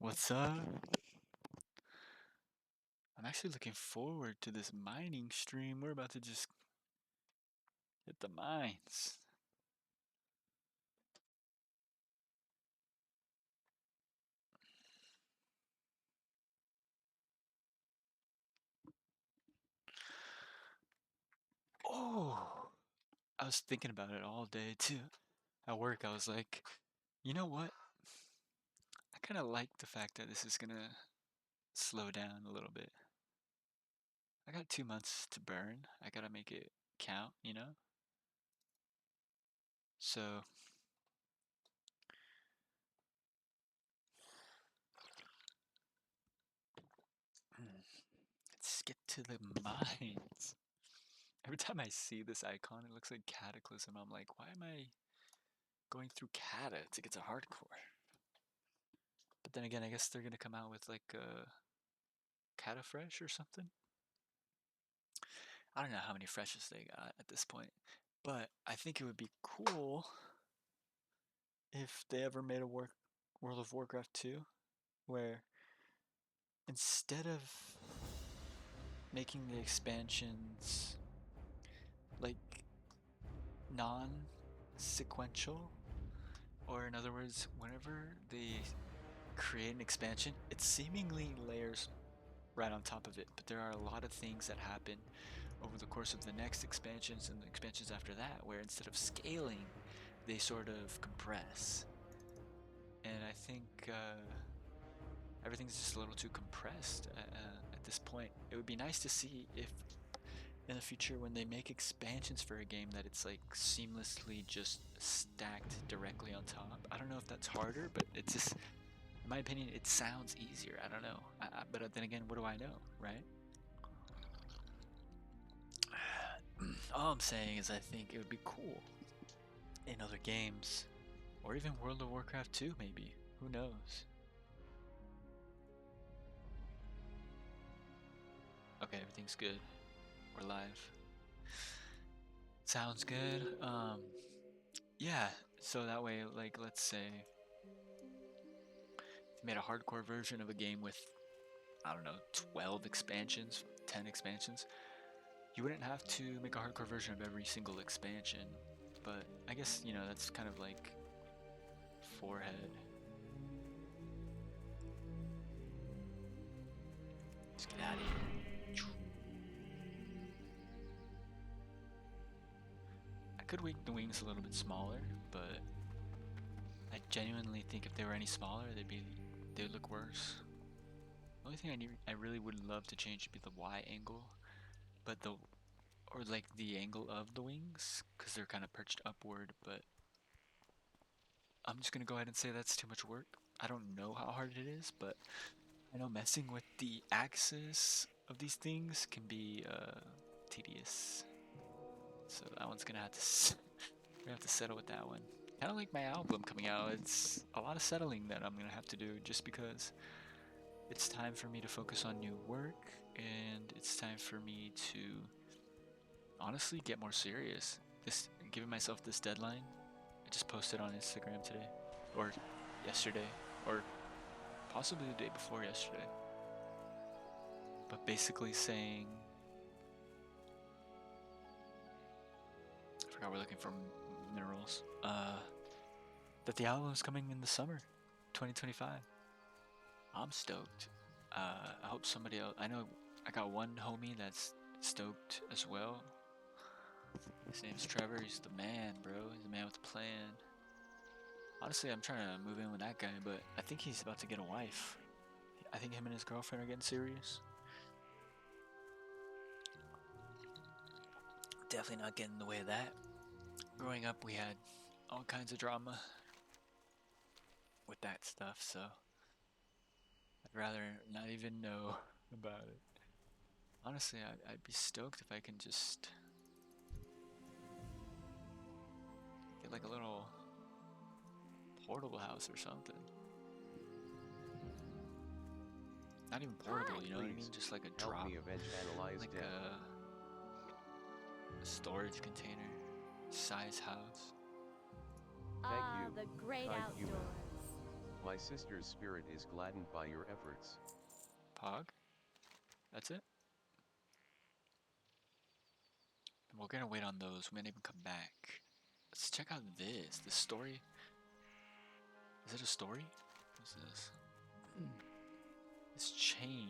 What's up? I'm actually looking forward to this mining stream. We're about to just hit the mines. Oh, I was thinking about it all day too. At work, I was like, you know what? I kind of like the fact that this is gonna slow down a little bit. I got 2 months to burn. I gotta make it count, you know? So, let's get to the mines. Every time I see this icon, it looks like Cataclysm. I'm like, why am I going through Cata to get to hardcore? But then again, I guess they're gonna come out with like a Cata Fresh or something. I don't know how many freshes they got at this point, but I think it would be cool if they ever made a World of Warcraft 2 where instead of making the expansions like non-sequential, or in other words, whenever they create an expansion, it seemingly layers right on top of it, but there are a lot of things that happen over the course of the next expansions and the expansions after that where instead of scaling, they sort of compress. And I think everything's just a little too compressed at this point. It would be nice to see if in the future when they make expansions for a game that it's like seamlessly just stacked directly on top. I don't know if that's harder, but it's just, in my opinion, it sounds easier. I don't know. But then again, what do I know, right? All I'm saying is I think it would be cool in other games, or even World of Warcraft 2 maybe. Who knows? Okay, everything's good. We're live. Sounds good. Yeah, so that way, like, let's say if you made a hardcore version of a game with, I don't know, 12 expansions, 10 expansions, you wouldn't have to make a hardcore version of every single expansion. But I guess, that's kind of like forehead. Let's get out of here. I could make the wings a little bit smaller, but I genuinely think if they were any smaller, they would look worse. The only thing I really would love to change would be the Y angle, but or like the angle of the wings, because they're kind of perched upward. But I'm just gonna go ahead and say that's too much work. I don't know how hard it is, but I know messing with the axis of these things can be tedious. So that one's gonna have to we have to settle with that one. Kind of like my album coming out, it's a lot of settling that I'm gonna have to do just because it's time for me to focus on new work and it's time for me to honestly get more serious. Giving myself this deadline. I just posted on Instagram today, or yesterday, or possibly the day before yesterday. But basically saying, I forgot we're looking for minerals. That the album's coming in the summer, 2025. I'm stoked. I hope somebody else. I know I got one homie that's stoked as well. His name's Trevor. He's the man, bro. He's the man with the plan. Honestly, I'm trying to move in with that guy, but I think he's about to get a wife. I think him and his girlfriend are getting serious. Definitely not getting in the way of that. Growing up, we had all kinds of drama with that stuff, so I'd rather not even know about it. Honestly, I'd be stoked if I can just get like a little portable house or something. Not even portable, you know what I mean? Just like a drop, like a storage container size house. The great outdoors. My sister's spirit is gladdened by your efforts. Pog. That's it. We're gonna wait on those. We might even come back. Let's check out this. The story. Is it a story? What's this? This chain.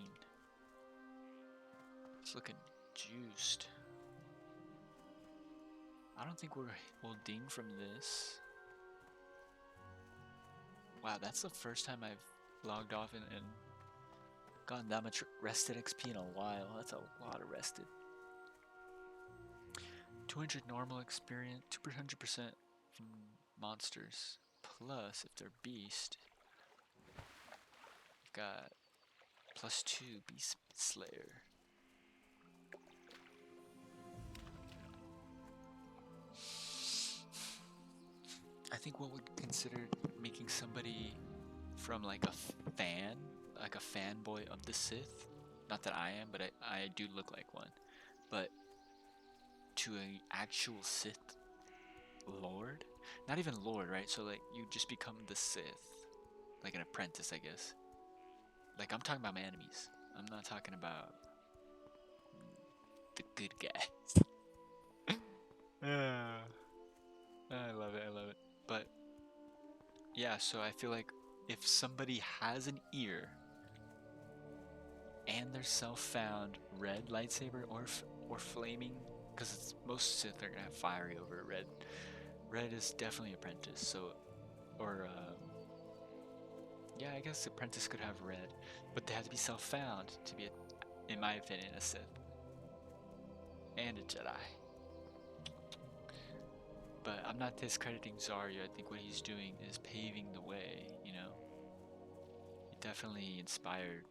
It's looking juiced. I don't think we'll ding from this. Wow, that's the first time I've logged off and gotten that much rested XP in a while. That's a lot of rested. 200 normal experience, 200% from monsters. Plus, if they're beast, we've got +2 beast slayer. I think what would consider making somebody from like a fan, like a fanboy of the Sith, not that I am, but I do look like one, but to an actual Sith Lord, not even Lord, right? So like you just become the Sith, like an apprentice, I guess. Like I'm talking about my enemies. I'm not talking about the good guys. I love it, I love it. But yeah, so I feel like if somebody has an ear and their self-found red lightsaber or flaming, because most Sith are gonna have fiery over red. Red is definitely apprentice. So, or yeah, I guess apprentice could have red, but they have to be self-found to be, in my opinion, a Sith and a Jedi. But I'm not discrediting Zarya. I think what he's doing is paving the way. You know, he definitely inspired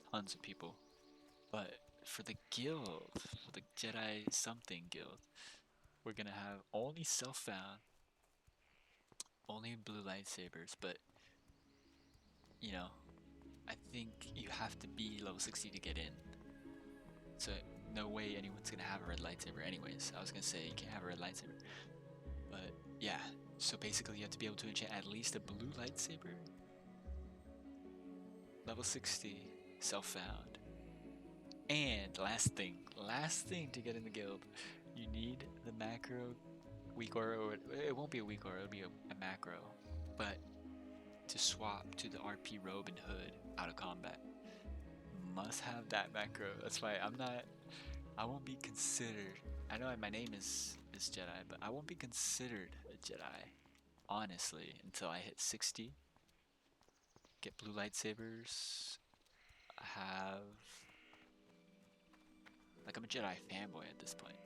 tons of people. But for the guild, for the Jedi something guild, we're gonna have only self-found, only blue lightsabers. But you know, I think you have to be level 60 to get in. So no way anyone's gonna have a red lightsaber anyways. I was gonna say you can't have a red lightsaber. But yeah, so basically you have to be able to enchant at least a blue lightsaber. Level 60, self-found. And last thing to get in the guild, you need the macro weak aura, or it won't be a weak aura, it'll be a macro. But to swap to the RP robe and hood out of combat, must have that macro. That's why I won't be considered. I know my name is Jedi, but I won't be considered a Jedi, honestly, until I hit 60. Get blue lightsabers. Have, like, I'm a Jedi fanboy at this point.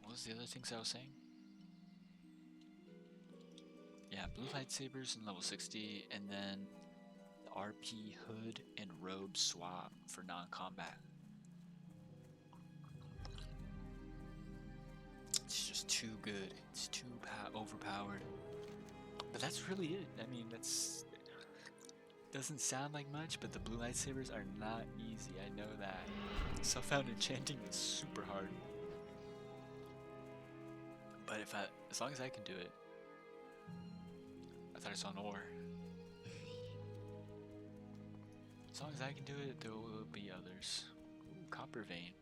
What was the other things I was saying? Yeah, blue lightsabers and level 60, and then the RP hood and robe swap for non-combat. It's just too good. It's too overpowered. But that's really it. I mean, that's doesn't sound like much, but the blue lightsabers are not easy. I know that. Self-found enchanting is super hard. But as long as I can do it. I thought I saw an ore. As long as I can do it, there will be others. Ooh, copper vein.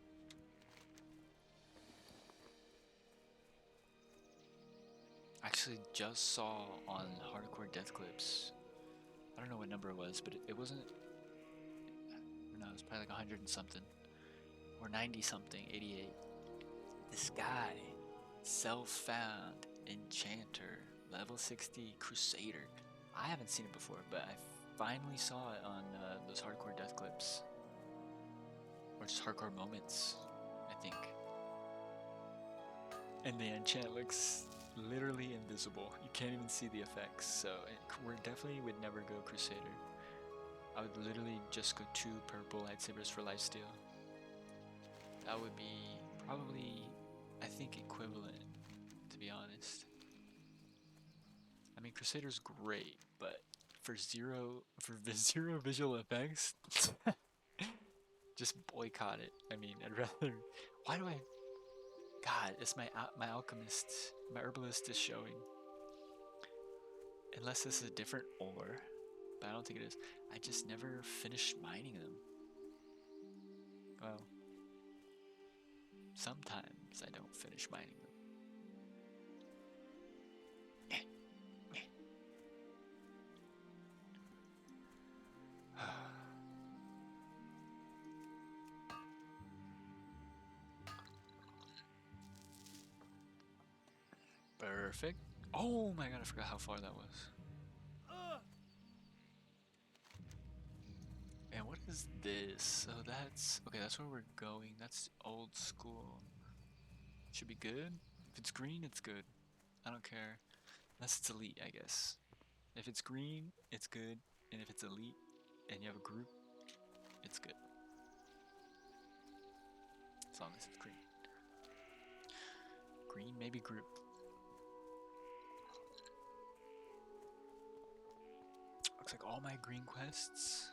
Actually, just saw on Hardcore Death Clips. I don't know what number it was, but it wasn't. No, it was probably like 100 and something, or 90 something, 88. This guy, self-found enchanter, level 60 crusader. I haven't seen it before, but I finally saw it on those Hardcore Death Clips, or just Hardcore Moments, I think. And the enchant looks literally invisible. You can't even see the effects. So we definitely would never go Crusader. I would literally just go 2 purple lightsabers for lifesteal. That would be probably, I think, equivalent, to be honest. I mean, Crusader's great, but for zero visual effects, just boycott it. I mean, I'd rather. Why do I? God, it's my alchemist, my herbalist is showing. Unless this is a different ore, but I don't think it is. I just never finished mining them. Well, sometimes I don't finish mining them. Perfect. Oh my god, I forgot how far that was. And what is this? So that's... Okay, that's where we're going. That's old school. Should be good. If it's green, it's good. I don't care. Unless it's elite, I guess. If it's green, it's good. And if it's elite, and you have a group, it's good. As long as it's green. Green, maybe group. Looks like all my green quests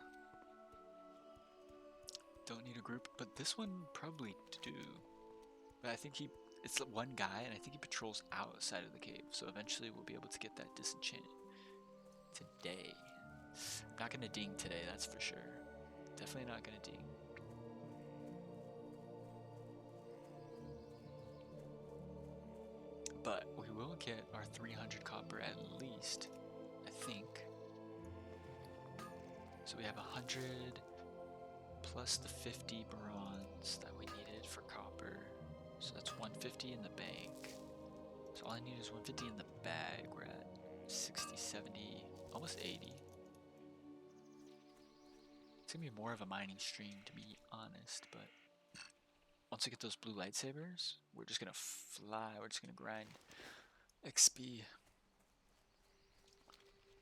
don't need a group, but this one probably do. But I think it's one guy, and I think he patrols outside of the cave, so eventually we'll be able to get that disenchant today. Not gonna ding today, that's for sure. Definitely not gonna ding. But we will get our 300 copper at least, I think. So we have 100 plus the 50 bronze that we needed for copper. So that's 150 in the bank. So all I need is 150 in the bag. We're at 60, 70, almost 80. It's gonna be more of a mining stream, to be honest, but once we get those blue lightsabers, we're just gonna fly. We're just gonna grind XP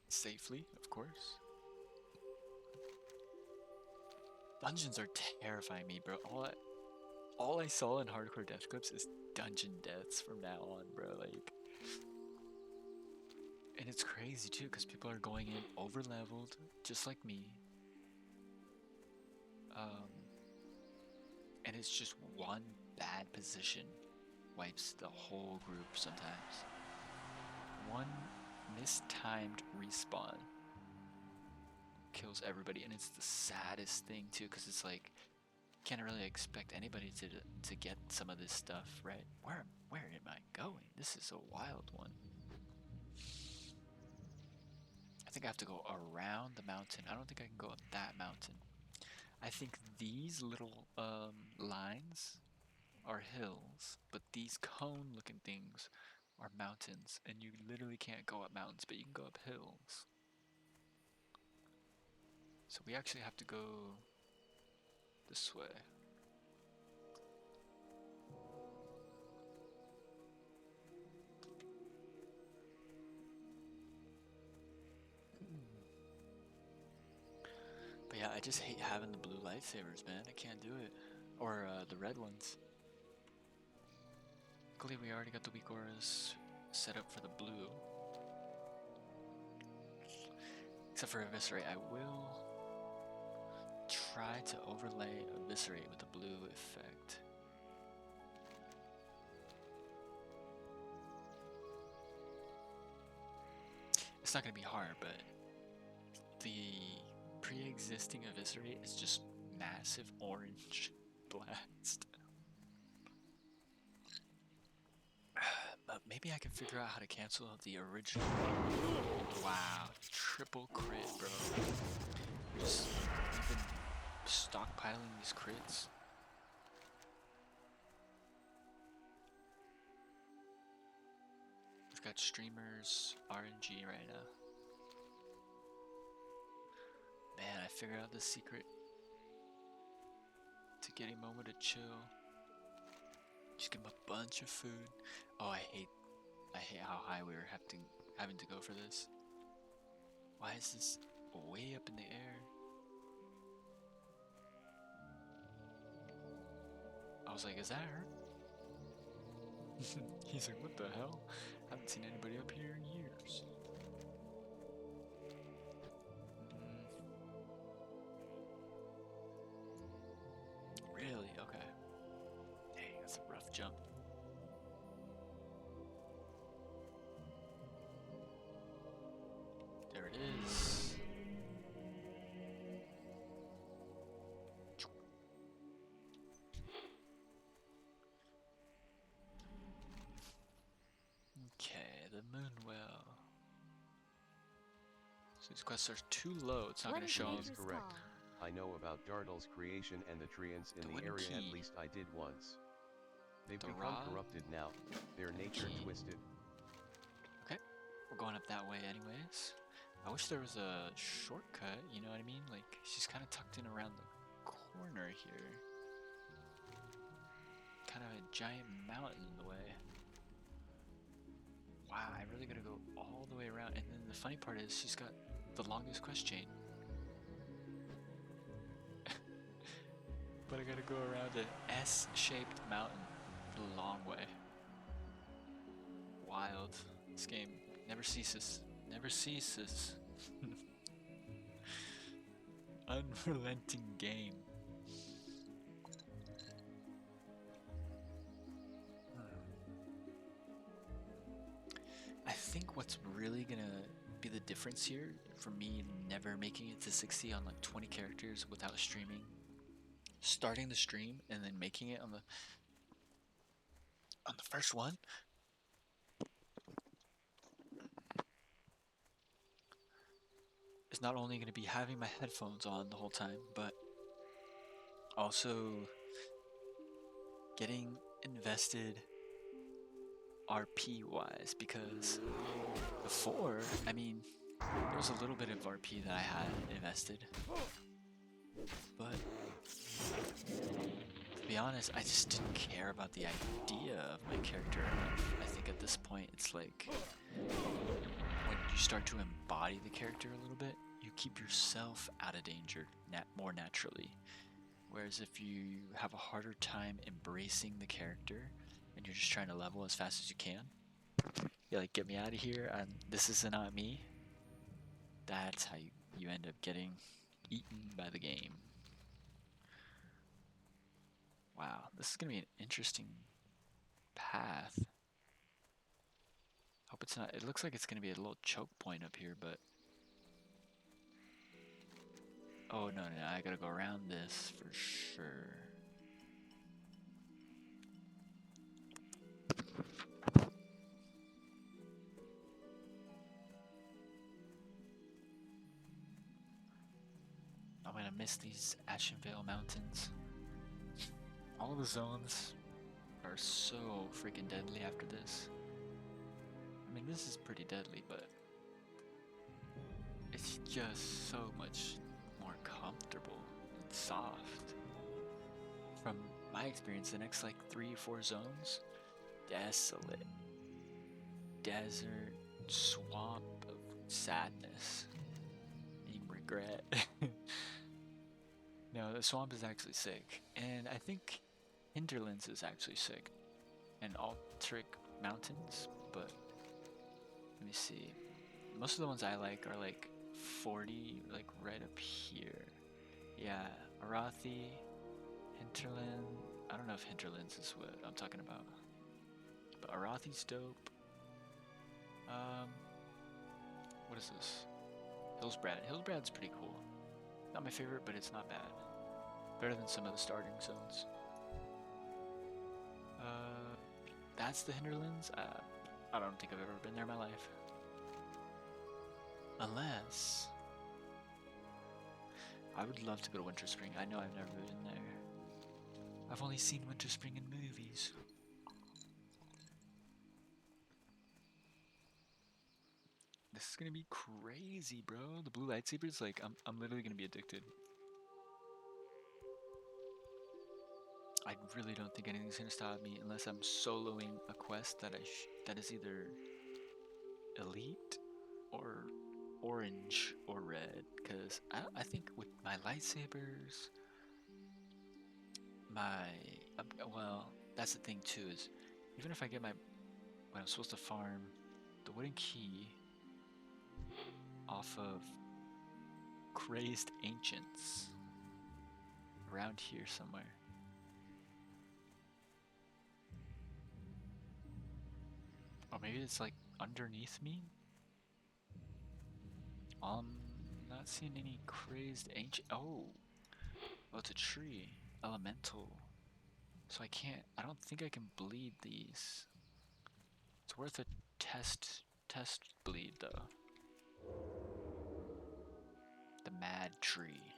safely, of course. Dungeons are terrifying me, bro. All I saw in hardcore death clips is dungeon deaths from now on, bro. Like, and it's crazy too, because people are going in over leveled, just like me. And it's just one bad position wipes the whole group sometimes. One mistimed respawn kills everybody, and it's the saddest thing too, because it's like, can't really expect anybody to get some of this stuff, right? Where am I going? This is a wild one. I think I have to go around the mountain. I don't think I can go up that mountain. I think these little lines are hills, but these cone looking things are mountains, and you literally can't go up mountains, but you can go up hills. So we actually have to go this way. But yeah, I just hate having the blue lightsabers, man. I can't do it. Or the red ones. Luckily, we already got the weak auras set up for the blue. Except for Eviscerate, I will try to overlay Eviscerate with the blue effect. It's not going to be hard, but the pre-existing Eviscerate is just massive orange blast. But maybe I can figure out how to cancel the original. Wow, triple crit, bro. We've been stockpiling these crits. We've got streamers RNG right now. Man, I figured out the secret to getting Momo to chill. Just give him a bunch of food. Oh, I hate how high we were having to go for this. Why is this way up in the air? I was like, is that her? He's like, what the hell? Haven't seen anybody up here in years. Really? Okay. Dang, that's a rough jump. is. Okay, the moon well. So these quests are too low, it's not What going to is show them. Is nature's correct. call? I know about Dartle's creation and the treants in The the wooden area, at key. least I did once. They've The become rod. corrupted now, their nature Key. twisted. Okay, we're going up that way anyways. I wish there was a shortcut, you know what I mean? Like, she's kind of tucked in around the corner here. Kind of a giant mountain in the way. Wow, I really gotta go all the way around. And then the funny part is she's got the longest quest chain. But I gotta go around an S-shaped mountain the long way. Wild. This game never ceases. Never ceases. Unrelenting game. I think what's really gonna be the difference here for me never making it to 60 on like 20 characters without streaming, starting the stream and then making it on the first one, is not only going to be having my headphones on the whole time, but also getting invested RP wise, because before, I mean, there was a little bit of RP that I had invested, but to be honest, I just didn't care about the idea of my character enough. I think at this point, it's like when you start to embody the character a little bit, you keep yourself out of danger more naturally. Whereas if you have a harder time embracing the character and you're just trying to level as fast as you can, you're like, get me out of here, and this is not me. That's how you end up getting eaten by the game. Wow, this is gonna be an interesting path. Hope it's not. It looks like it's gonna be a little choke point up here, but oh no, I gotta go around this for sure. I'm gonna miss these Ashenvale Mountains. All the zones are so freaking deadly after this. I mean, this is pretty deadly, but it's just so much more comfortable and soft. From my experience, the next like 3-4 zones, desolate, desert, swamp of sadness and regret. No, the swamp is actually sick, and I think Hinterlands is actually sick, and Altric Mountains, but let me see. Most of the ones I like are like 40, like right up here. Yeah, Arathi, Hinterland. I don't know if Hinterlands is what I'm talking about, but Arathi's dope. What is this? Hillsbrad. Hillsbrad's pretty cool. Not my favorite, but it's not bad. Better than some of the starting zones. That's the Hinterlands. I don't think I've ever been there in my life. Unless I would love to go to Winter Spring. I know I've never been there. I've only seen Winter Spring in movies. This is gonna be crazy, bro. The blue lightsabers, like, I'm literally gonna be addicted. I really don't think anything's gonna stop me unless I'm soloing a quest that is either elite or orange or red. Cause I think with my lightsabers, well, that's the thing too, is even if I get what I'm supposed to farm, the wooden key off of crazed ancients around here somewhere. Or maybe it's like underneath me? Not seeing any crazed ancient. Oh, it's a tree. Elemental. So I don't think I can bleed these. It's worth a test bleed though. The mad tree.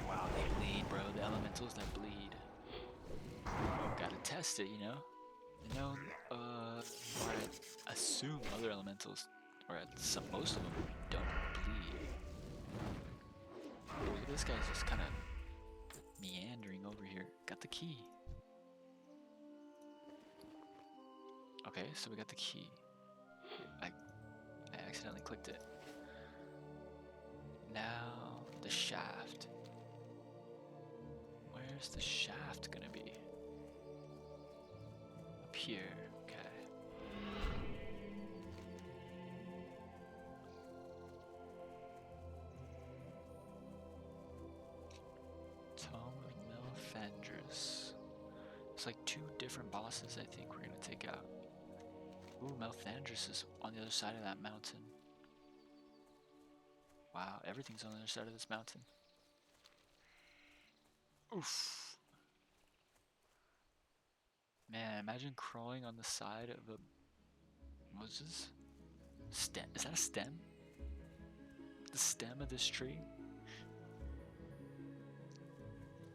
Wow, they bleed, bro. The elementals that bleed. Oh, gotta test it, you know? Or I assume other elementals, or most of them, don't bleed. Look at this guy's just kind of meandering over here. Got the key. Okay, so we got the key. I accidentally clicked it. Now the shaft. Where's the shaft gonna be? Up here. Okay. Tome of Melfandris. It's like 2 different bosses I think we're gonna take out. Ooh, Melfandris is on the other side of that mountain. Wow, everything's on the other side of this mountain. Oof. Man, imagine crawling on the side of a... What's this? Stem? Is that a stem? The stem of this tree?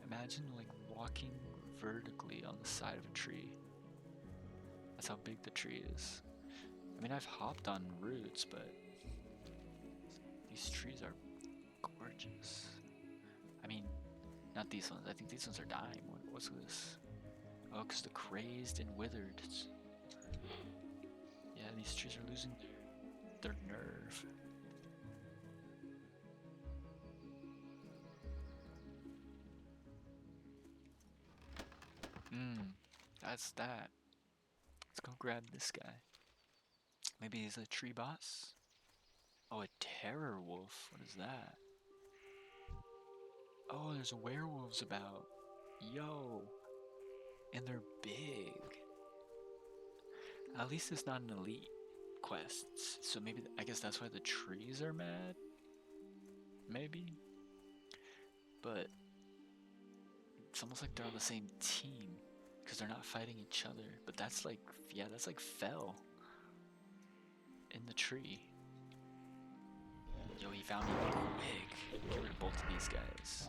Imagine like walking vertically on the side of a tree. That's how big the tree is. I mean, I've hopped on roots, but these trees are gorgeous. I mean, not these ones. I think these ones are dying. What's this? Oh, because the crazed and withered. Yeah, these trees are losing their nerve. That's that. Let's go grab this guy. Maybe he's a tree boss? Oh, a terror wolf. What is that? Oh, there's werewolves about. Yo. And they're big. At least it's not an elite quest. So maybe, I guess that's why the trees are mad? Maybe? But it's almost like they're on the same team. Because they're not fighting each other. But that's like, yeah, that's like fell. In the tree. Yo, he found me quick. Get rid of both of these guys.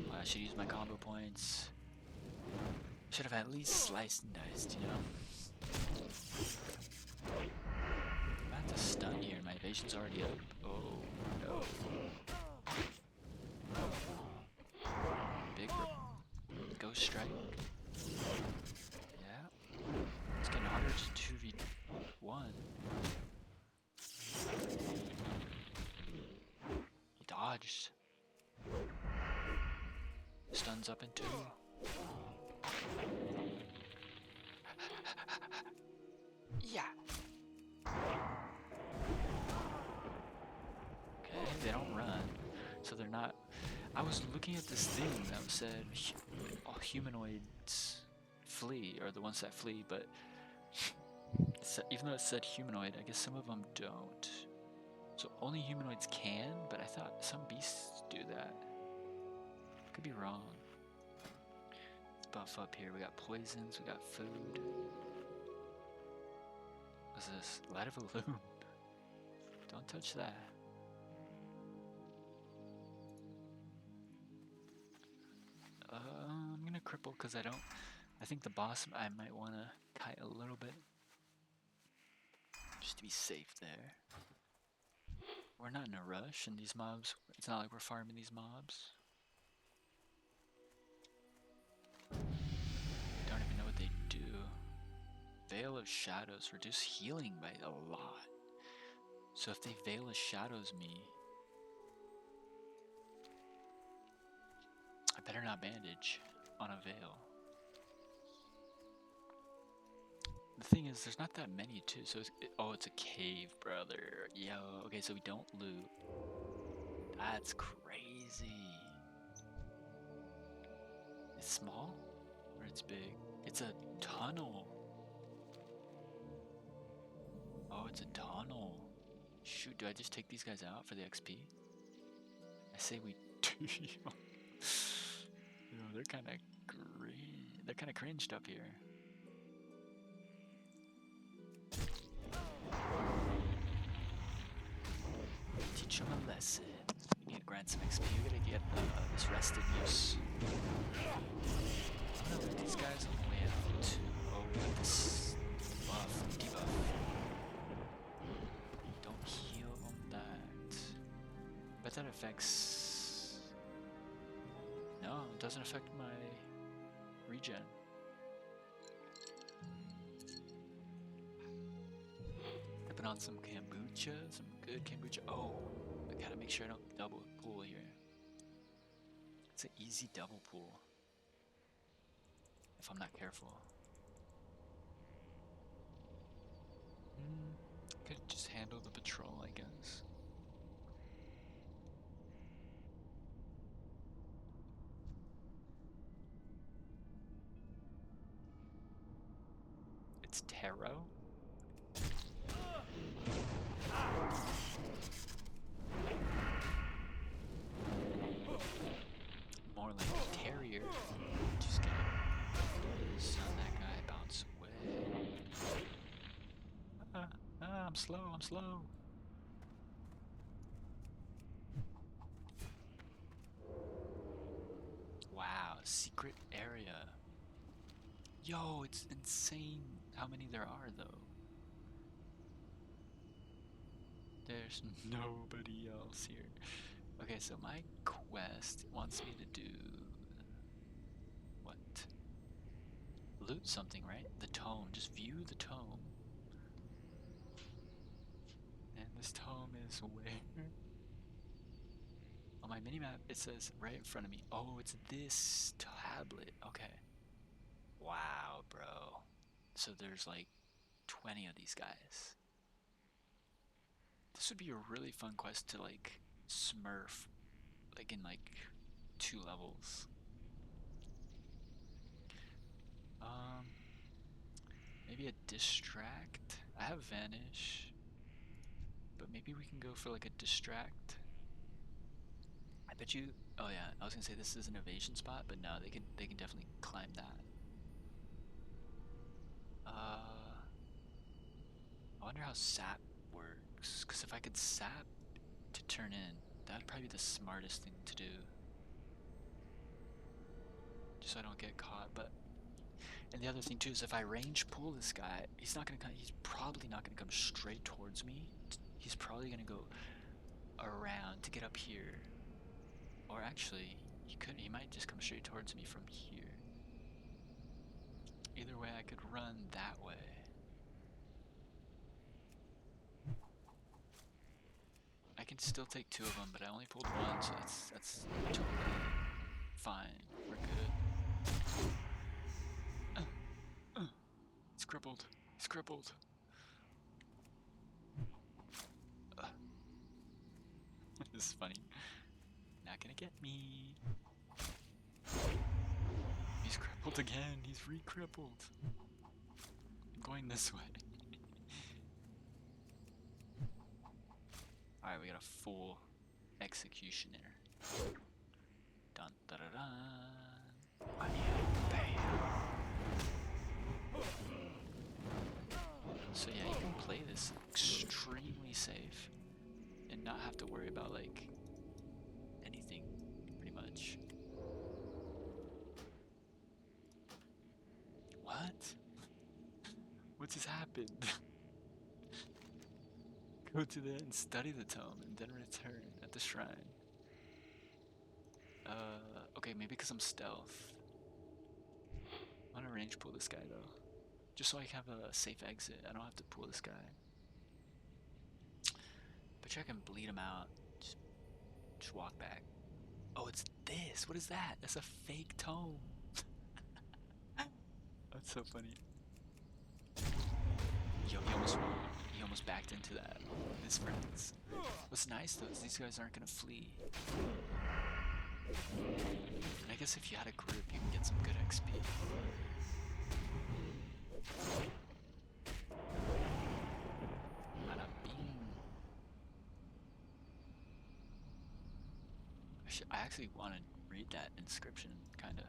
Well, I should use my combo points. Should have at least sliced and diced, you know? I'm about to stun here. My evasion's already up. Oh, no. Big ghost strike. Yeah. It's getting harder to 2v1. He dodged. Stuns up in 2. Yeah. Okay, they don't run. So they're not... I was looking at this thing that said all humanoids flee, or the ones that flee, but even though it said humanoid, I guess some of them don't. So only humanoids can, but I thought some beasts do that. Could be wrong. Let's buff up here. We got poisons, we got food. What's this? Light of a loom. Don't touch that. I'm gonna cripple because I think the boss I might want to kite a little bit. Just to be safe there. We're not in a rush and these mobs, it's not like we're farming these mobs. Don't even know what they do. Veil of Shadows, reduce healing by a lot. So if they Veil of Shadows me, I better not bandage on a Veil. The thing is, there's not that many too, so it's a cave, brother. Yo, okay, so we don't loot. That's crazy. It's small? Or it's big? It's a tunnel. it's a tunnel. Shoot, do I just take these guys out for the XP? I say we do. Yo, they're kind of cringed up here. Teach them a lesson. We need to grant some XP. We gotta get this rest in use. I'm gonna let these guys on the way out. Oh, we got this buff, debuff. Don't heal on that. But that affects... No, it doesn't affect my regen. Put on some kombucha, some good kombucha. Oh, I gotta make sure I don't double pull here. It's an easy double pull if I'm not careful. Could just handle the patrol, I guess. It's Taro. More like Terrier. Just gonna son that guy bounce away. I'm slow. Wow, secret area. Yo, it's insane how many there are though. There's nobody else here. Okay, so my quest wants me to do what? Loot something, right? The tome. Just view the tome. And this tome is where? On my minimap, it says right in front of me. Oh, it's this tablet. Okay. Wow, bro. So there's like 20 of these guys. This would be a really fun quest to like smurf, like in like 2 levels. Maybe a distract. I have vanish, but maybe we can go for like a distract. I bet you. Oh yeah, I was gonna say this is an evasion spot, but no, they can definitely climb that. I wonder how sap works, because if I could sap to turn in, that'd probably be the smartest thing to do. Just so I don't get caught, but... And the other thing too is if I range pull this guy, he's probably not gonna come straight towards me. He's probably gonna go around to get up here. Or actually, he might just come straight towards me from here. Either way, I could run that way. I can still take 2 of them, but I only pulled 1, so that's totally fine. We're good. It's crippled. It's crippled. This is funny. Not gonna get me. He's crippled again. He's re-crippled. I'm going this way. Alright, we got a full executioner. Dun da da dun. So yeah, you can play this extremely safe and not have to worry about like anything, pretty much. What? What just happened? Go to the and study the tome and then return at the shrine. Okay, maybe because I'm stealth. I'm gonna range pull this guy though. Just so I have a safe exit. I don't have to pull this guy. Bet you I can bleed him out. Just walk back. Oh, it's this. What is that? That's a fake tome. That's so funny. Yo, he almost backed into that. His friends. What's nice though is these guys aren't gonna flee. And I guess if you had a group, you can get some good XP. I actually want to read that inscription, kinda.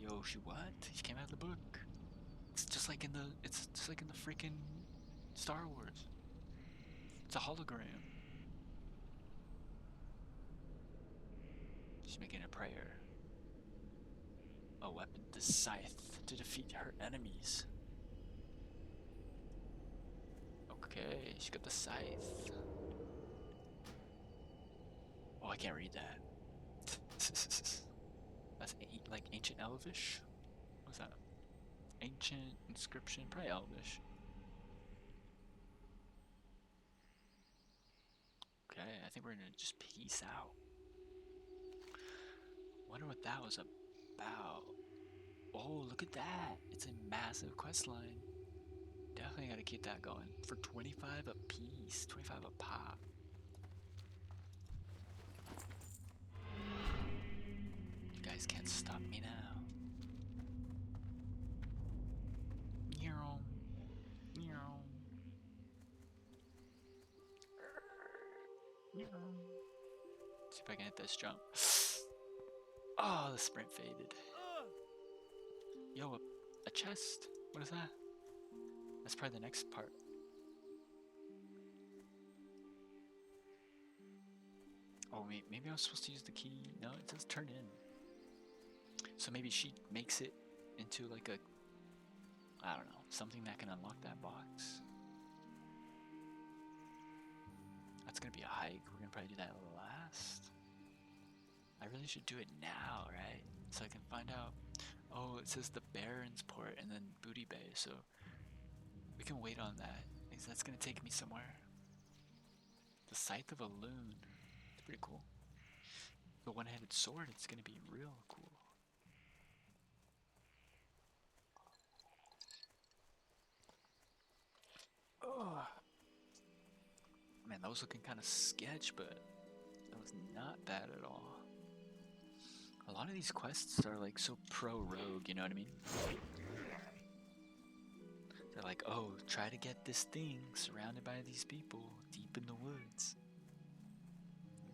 Yo, she what? She came out of the book. It's just like in the freaking Star Wars. It's a hologram. She's making a prayer. A weapon, the scythe, to defeat her enemies. Okay, she got the scythe. Oh, I can't read that. That's like ancient Elvish? What's that? Ancient inscription? Probably Elvish. Okay, I think we're gonna just peace out. Wonder what that was about. Oh, look at that! It's a massive quest line. Definitely gotta keep that going. For 25 a piece, 25 a pop. You guys can't stop me now. Meow. Meow. Meow. See if I can hit this jump. Oh, the sprint faded. Yo, a chest. What is that? That's probably the next part. Oh, maybe I was supposed to use the key. No, it says turn in. So maybe she makes it into like a, I don't know, something that can unlock that box. That's gonna be a hike. We're gonna probably do that last. I really should do it now, right? So I can find out. Oh, it says the Baron's Port and then Booty Bay, so we can wait on that because that's gonna take me somewhere. The Scythe of a Loon. It's pretty cool. The one-handed sword, it's gonna be real cool. Oh. Man, that was looking kind of sketch, but that was not bad at all. A lot of these quests are like so pro-rogue, you know what I mean? They're like, oh, try to get this thing surrounded by these people deep in the woods.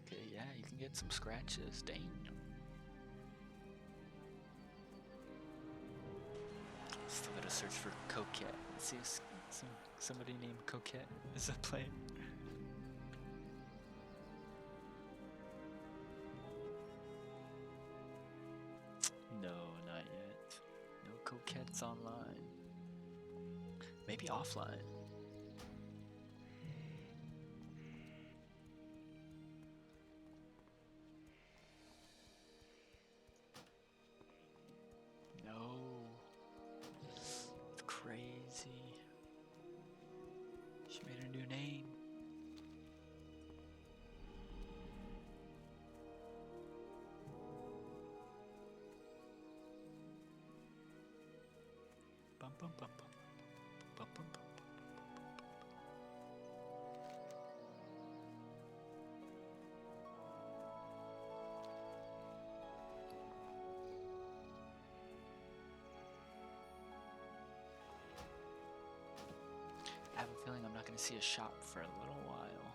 Okay, yeah, you can get some scratches, dang. Still gotta search for Coquette. Let's see if somebody named Coquette is a player. No, not yet. No Coquettes online. Maybe offline. No. It's crazy. She made a new name. Bum bum bum bum bum bum bum. I have a feeling I'm not going to see a shop for a little while.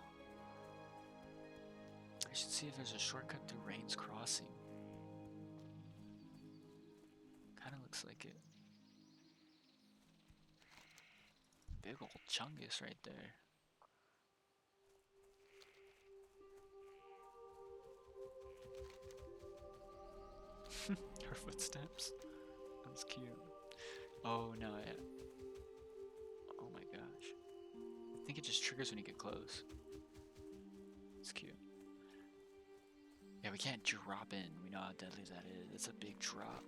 I should see if there's a shortcut through Rain's Crossing. Kinda looks like it. Big old chungus right there. Her footsteps. That's cute. Oh no, yeah. Oh my gosh. I think it just triggers when you get close. It's cute. Yeah, we can't drop in. We know how deadly that is. It's a big drop.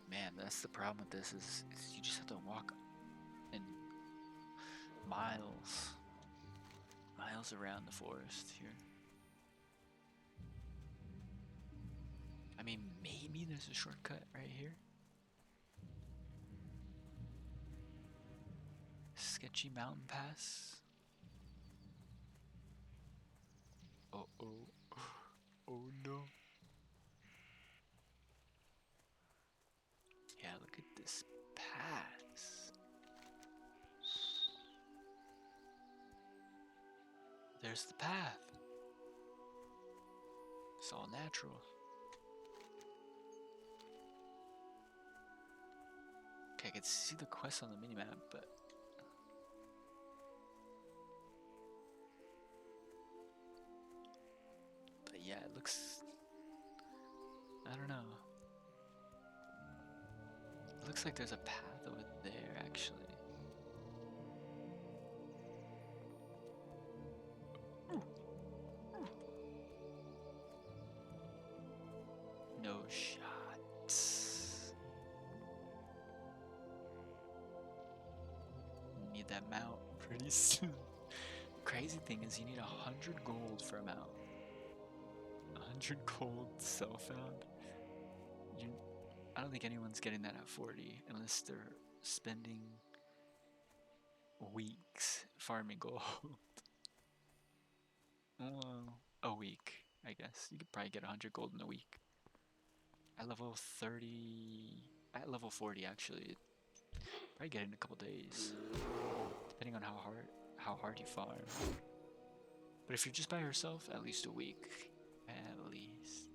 Man, that's the problem with this is you just have to walk in miles around the forest here. I mean, maybe there's a shortcut right here. Sketchy mountain pass. Oh no. Yeah, look at this pass. There's the path. It's all natural. Okay, I can see the quest on the minimap, but yeah, it looks, I don't know. It looks like there's a path over there, actually. No shots. Need that mount pretty soon. Crazy thing is you need 100 gold for a mount. 100 gold self-found. I don't think anyone's getting that at 40 unless they're spending weeks farming gold. Well, a week, I guess. You could probably get 100 gold in a week. At level 30, at level 40 actually, probably get it in a couple days, depending on how hard you farm. But if you're just by yourself, at least a week, at least.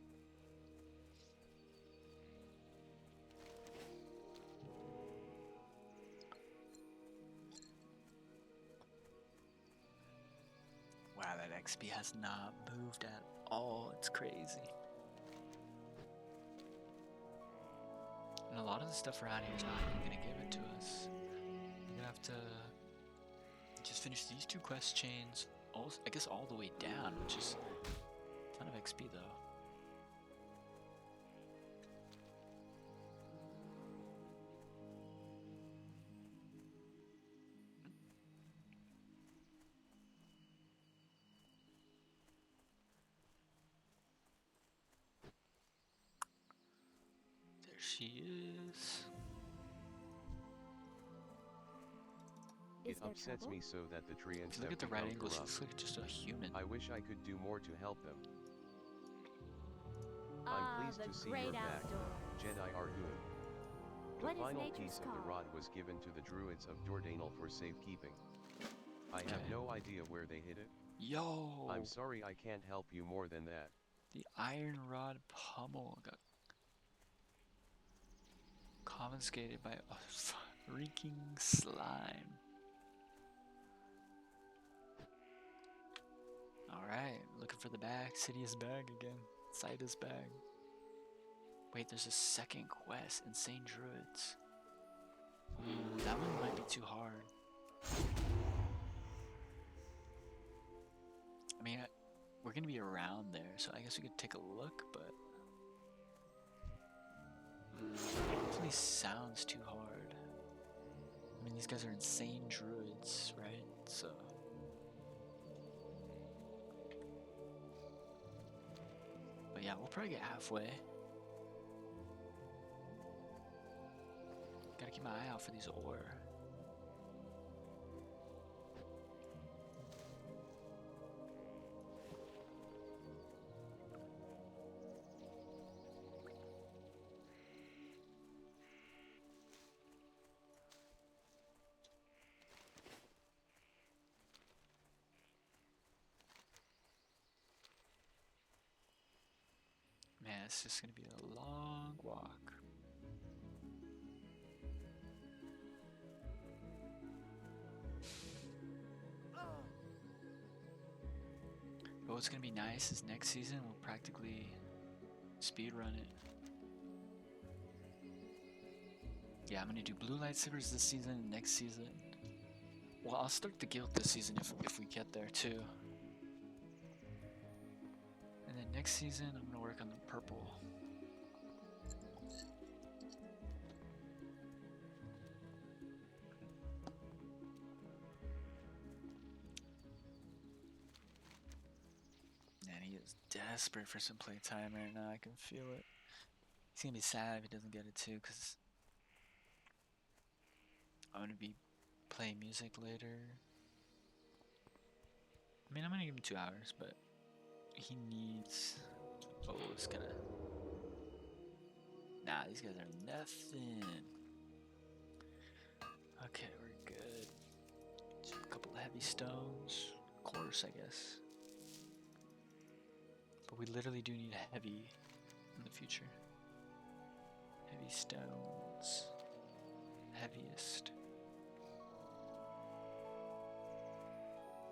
Wow, that XP has not moved at all. It's crazy. And a lot of the stuff around here is not even gonna give it to us. We're gonna have to just finish these 2 quest chains, I guess all the way down, which is a ton of XP though. There she is. It upsets me so that the treants Look have at the right become angle, she corrupt. looks like just a human. I wish I could do more to help them. I'm pleased to see you're back, Jedi Arhun. The final piece of the rod was given to the druids of Dordanel for safekeeping. I have no idea where they hid it. Yo! I'm sorry I can't help you more than that. The iron rod pummel got confiscated by a freaking slime. Alright, looking for the bag. Sidious bag again. Sida's bag. Wait, there's a second quest. Insane Druids. Ooh, that one might be too hard. I mean, we're gonna be around there, so I guess we could take a look, but it definitely sounds too hard. I mean, these guys are insane druids, right? So but yeah, we'll probably get halfway. Gotta keep my eye out for these ore. Man, it's just gonna be a long walk. But what's gonna be nice is next season we'll practically speedrun it. Yeah, I'm gonna do blue lightsabers this season and next season. Well, I'll start the guild this season if we get there too. And then next season I'm gonna work on the purple. Man, he is desperate for some playtime right now, I can feel it. He's gonna be sad if he doesn't get it too, because I'm gonna be playing music later. I mean, I'm gonna give him 2 hours, but he needs... Oh, it's gonna... Nah, these guys are nothing. Okay, we're good. Just a couple of heavy stones, of course. close, I guess. But we literally do need heavy in the future. Heavy stones. Heaviest.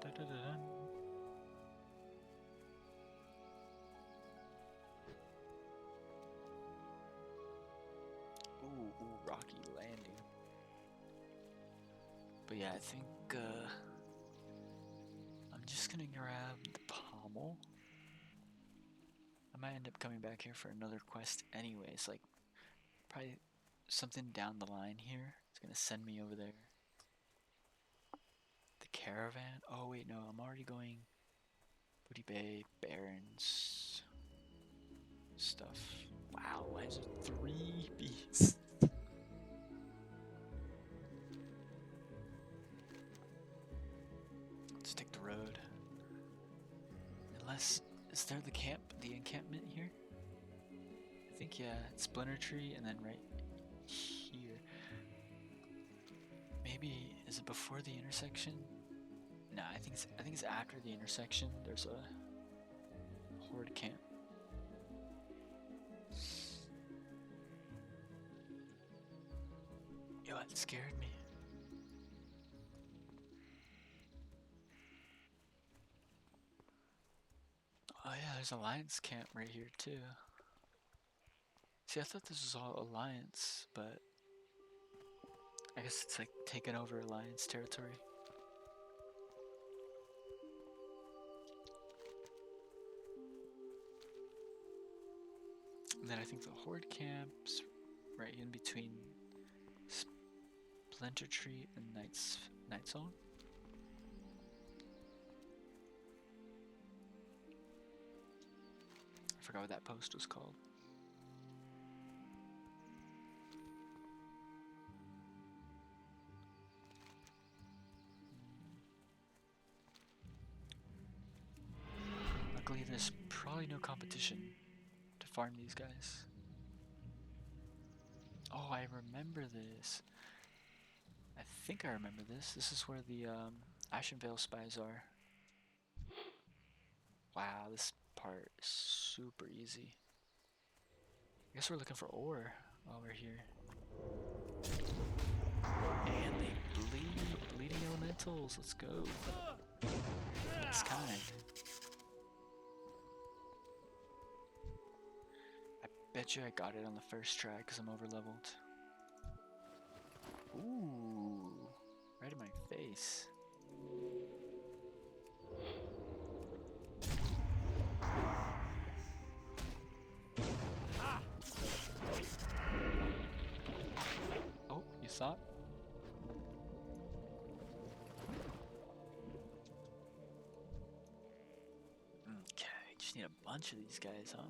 Da -da -da -dun. Ooh, rocky landing. But yeah, I think I'm just gonna grab the pommel. I might end up coming back here for another quest anyways, like probably something down the line here. It's gonna send me over there. The caravan? Oh wait, no, I'm already going Booty Bay, Barrens, stuff. Wow, why is it 3 beasts? Let's take the road. Unless, is there the encampment here? I think, yeah, it's Splinter Tree and then right here. Maybe, is it before the intersection? No, I think it's after the intersection. There's a horde camp. Yo, it scared me. Oh yeah, there's Alliance camp right here too. See, I thought this was all Alliance, but I guess it's like taking over Alliance territory. And then I think the Horde camp's right in between Splinter Tree and Night Zone. I forgot what that post was called. Luckily, there's probably no competition to farm these guys. Oh, I remember this. I think I remember this. This is where the Ashenvale spies are. Wow, this part is super easy. I guess we're looking for ore while we're here. And they bleeding elementals. Let's go. It's kind. I bet you I got it on the first try because I'm over leveled. Ooh, right in my face. Oh, you saw it? Okay, just need a bunch of these guys, huh?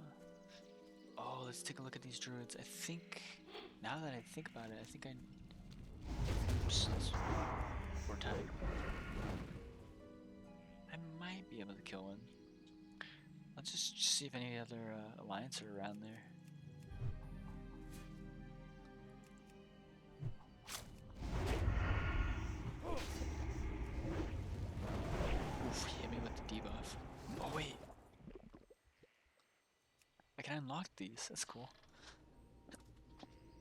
Oh, let's take a look at these druids. I think, now that I think about it, I think oops, that's more time. I might be able to kill one. Let's just see if any other alliance are around there. Oof, he hit me with the debuff. Oh wait, I can unlock these. That's cool.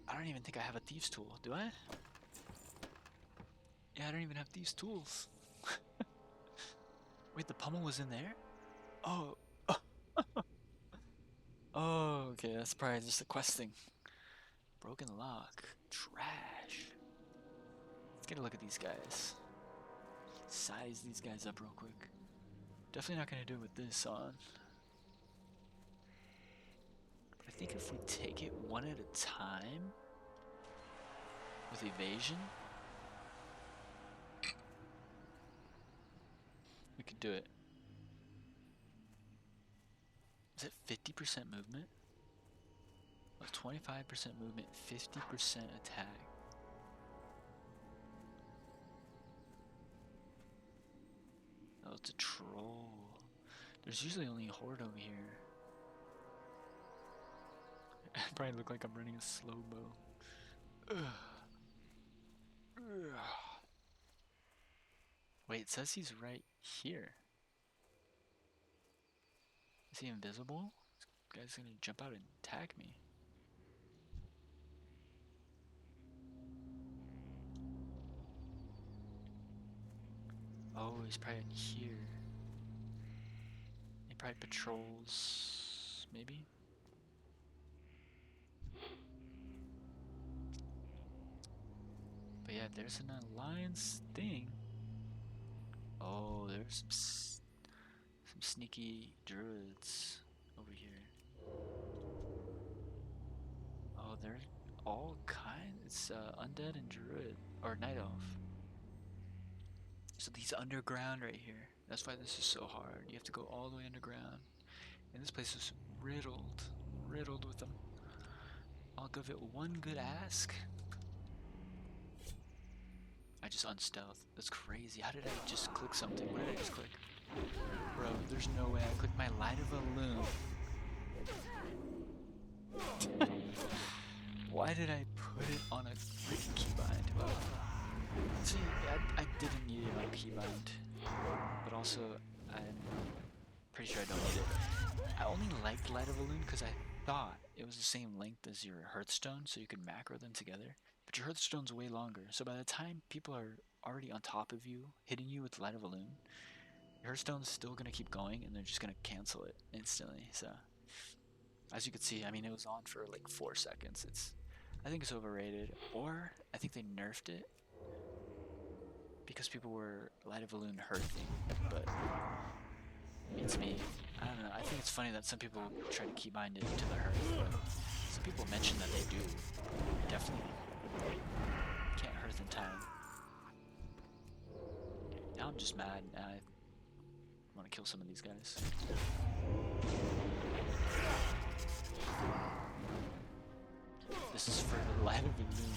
I don't even think I have a thieves tool. Do I? Yeah, I don't even have thieves tools. Wait, the pummel was in there? Oh. Oh, okay, that's probably just a quest thing. Broken lock. Trash. Let's get a look at these guys. Size these guys up real quick. Definitely not gonna do it with this on. But I think if we take it one at a time with evasion, we could do it. Is it 50% movement? Oh, 25% movement, 50% attack. Oh, it's a troll. There's usually only a horde over here. I probably look like I'm running a slow-mo. Wait, it says he's right here. he invisible? This guy's gonna jump out and attack me. Oh, he's probably in here. He probably patrols, maybe? But yeah, there's an alliance thing. Oh, there's some sneaky druids over here. Oh, there's all kinds. It's undead and druid, or night elf. So these underground right here. That's why this is so hard. You have to go all the way underground. And this place is riddled with them. I'll give it one good ask. I just unstealth. That's crazy. How did I just click something? What did I just click? Bro, there's no way I clicked my light of a loom. Why did I put it on a freaking keybind? Well, see, I didn't need it on keybind. But also, I'm pretty sure I don't need it. I only liked light of a loom because I thought it was the same length as your Hearthstone, so you could macro them together. But your Hearthstone's way longer, so by the time people are already on top of you, hitting you with light of a loom, your Hearthstone's still gonna keep going, and they're just gonna cancel it instantly. So, as you can see, I mean, it was on for like 4 seconds. I think it's overrated, or I think they nerfed it because people were light of a loom hearthing, but it's me. I don't know. I think it's funny that some people try to keybind it to the hearth, but some people mention that they do. Definitely can't hearth in time. Now I'm just mad. Now I want to kill some of these guys. This is for the light of a loom.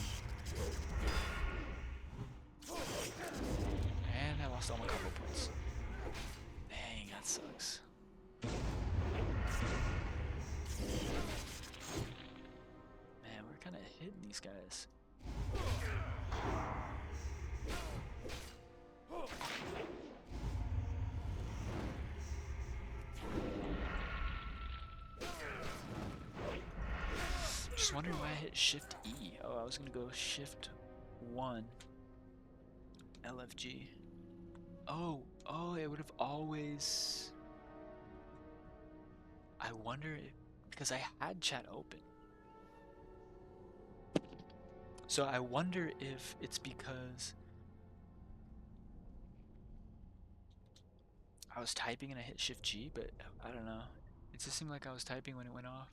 And I lost all my combo points. Dang, that sucks. Man, we're kind of hitting these guys. Just wondering why I hit Shift E. Oh, I was gonna go Shift 1 LFG. Oh, it would have always. I wonder if, because I had chat open. So I wonder if it's because I was typing and I hit Shift G, but I don't know. It just seemed like I was typing when it went off.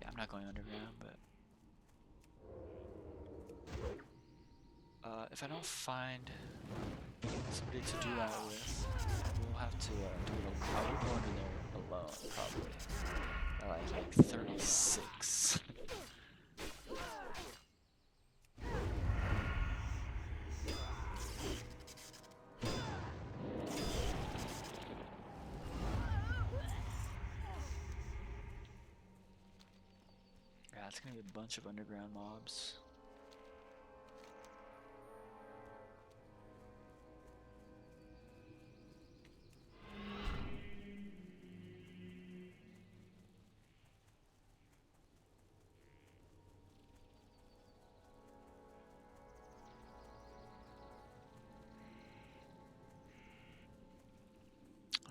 Yeah, I'm not going underground, but if I don't find somebody to do that with, we'll have to do it alone. I will go under there alone, probably. Like 36. Yeah, it's gonna be a bunch of underground mobs.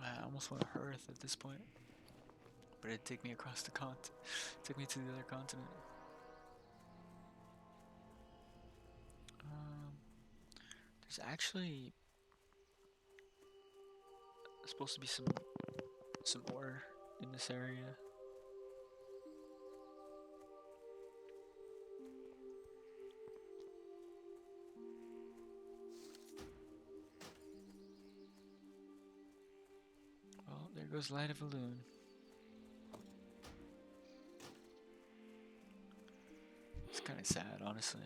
I almost want to hearth at this point, but it'd take me across the continent. Take me to the other continent. There's actually supposed to be some ore in this area. Well, there goes Light of a Loon. It's kind of sad, honestly.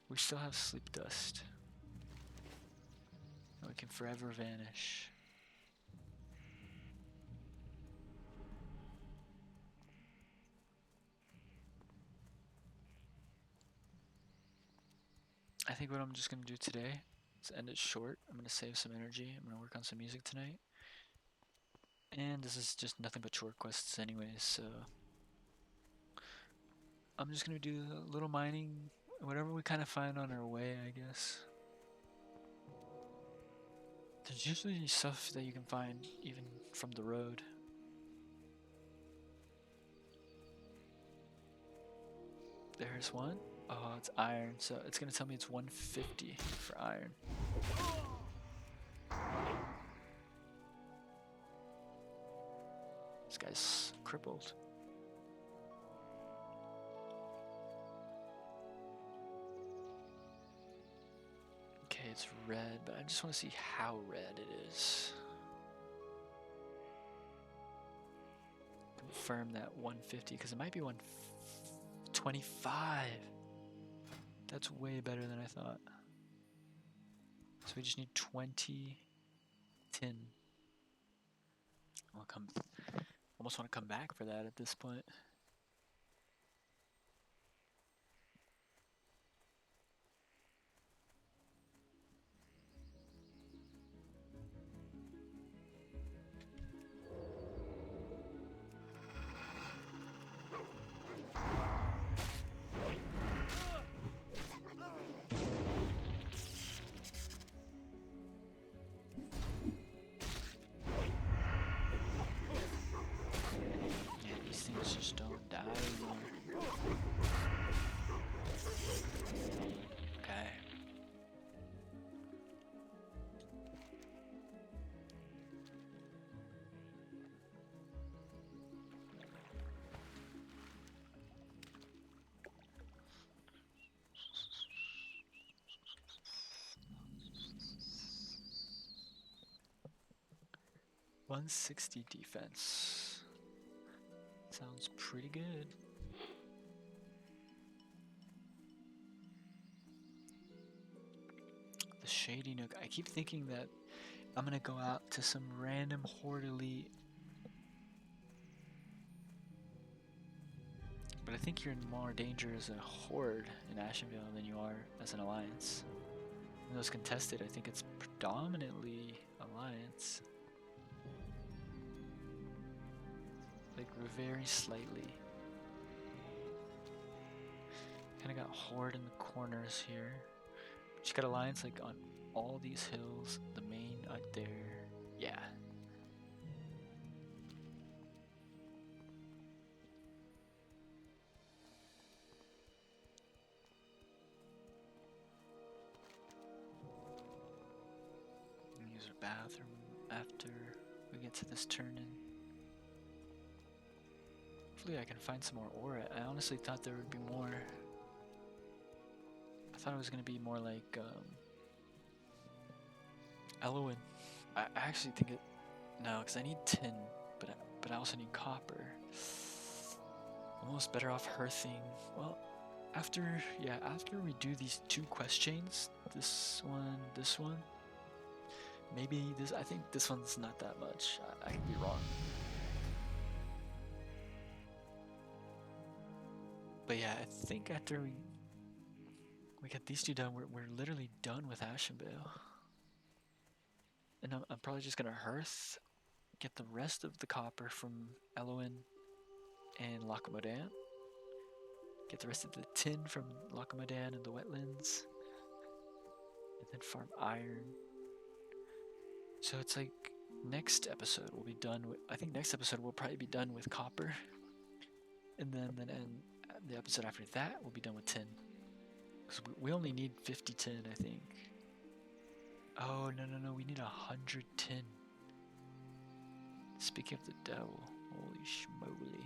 We still have Sleep Dust. And we can forever vanish. think what I'm just gonna do today is end it short. I'm gonna save some energy. I'm gonna work on some music tonight. And this is just nothing but short quests anyways, so I'm just gonna do a little mining, whatever we kind of find on our way, I guess. There's usually stuff that you can find even from the road. There's one. Oh, it's iron, so it's gonna tell me it's 150 for iron. This guy's crippled. Okay, it's red, but I just want to see how red it is. Confirm that 150, because it might be 125. That's way better than I thought. So we just need 20 tin. Almost want to come back for that at this point. Just don't die anymore. Okay. $160 defense. Sounds pretty good. The Shady Nook. I keep thinking that I'm gonna go out to some random Horde elite. But I think you're in more danger as a Horde in Ashenvale than you are as an Alliance. When it was contested, I think it's predominantly Alliance. Like, very slightly. Kinda got Horde in the corners here. But you got Alliance like on all these hills, the main out there. Yeah. Use our bathroom after we get to this turn-in. Hopefully I can find some more ore. I honestly thought there would be more. I thought it was going to be more like Elowen. I actually think it... No, because I need tin, but I also need copper. Almost better off hearthing. Well, after we do these 2 quest chains, this one, maybe this, I think this one's not that much. I could be wrong. But yeah, I think after we get these 2 done, we're literally done with Ashenvale. And I'm probably just gonna hearth, get the rest of the copper from Elowen and Lakamodan, get the rest of the tin from Lakamodan and the wetlands, and then farm iron. So it's like next episode we'll be done with, I think next episode we'll probably be done with copper, and then the episode after that we'll be done with tin, because we only need 50 tin, I think. Oh no, we need 100 tin. Speaking of the devil, holy schmoly.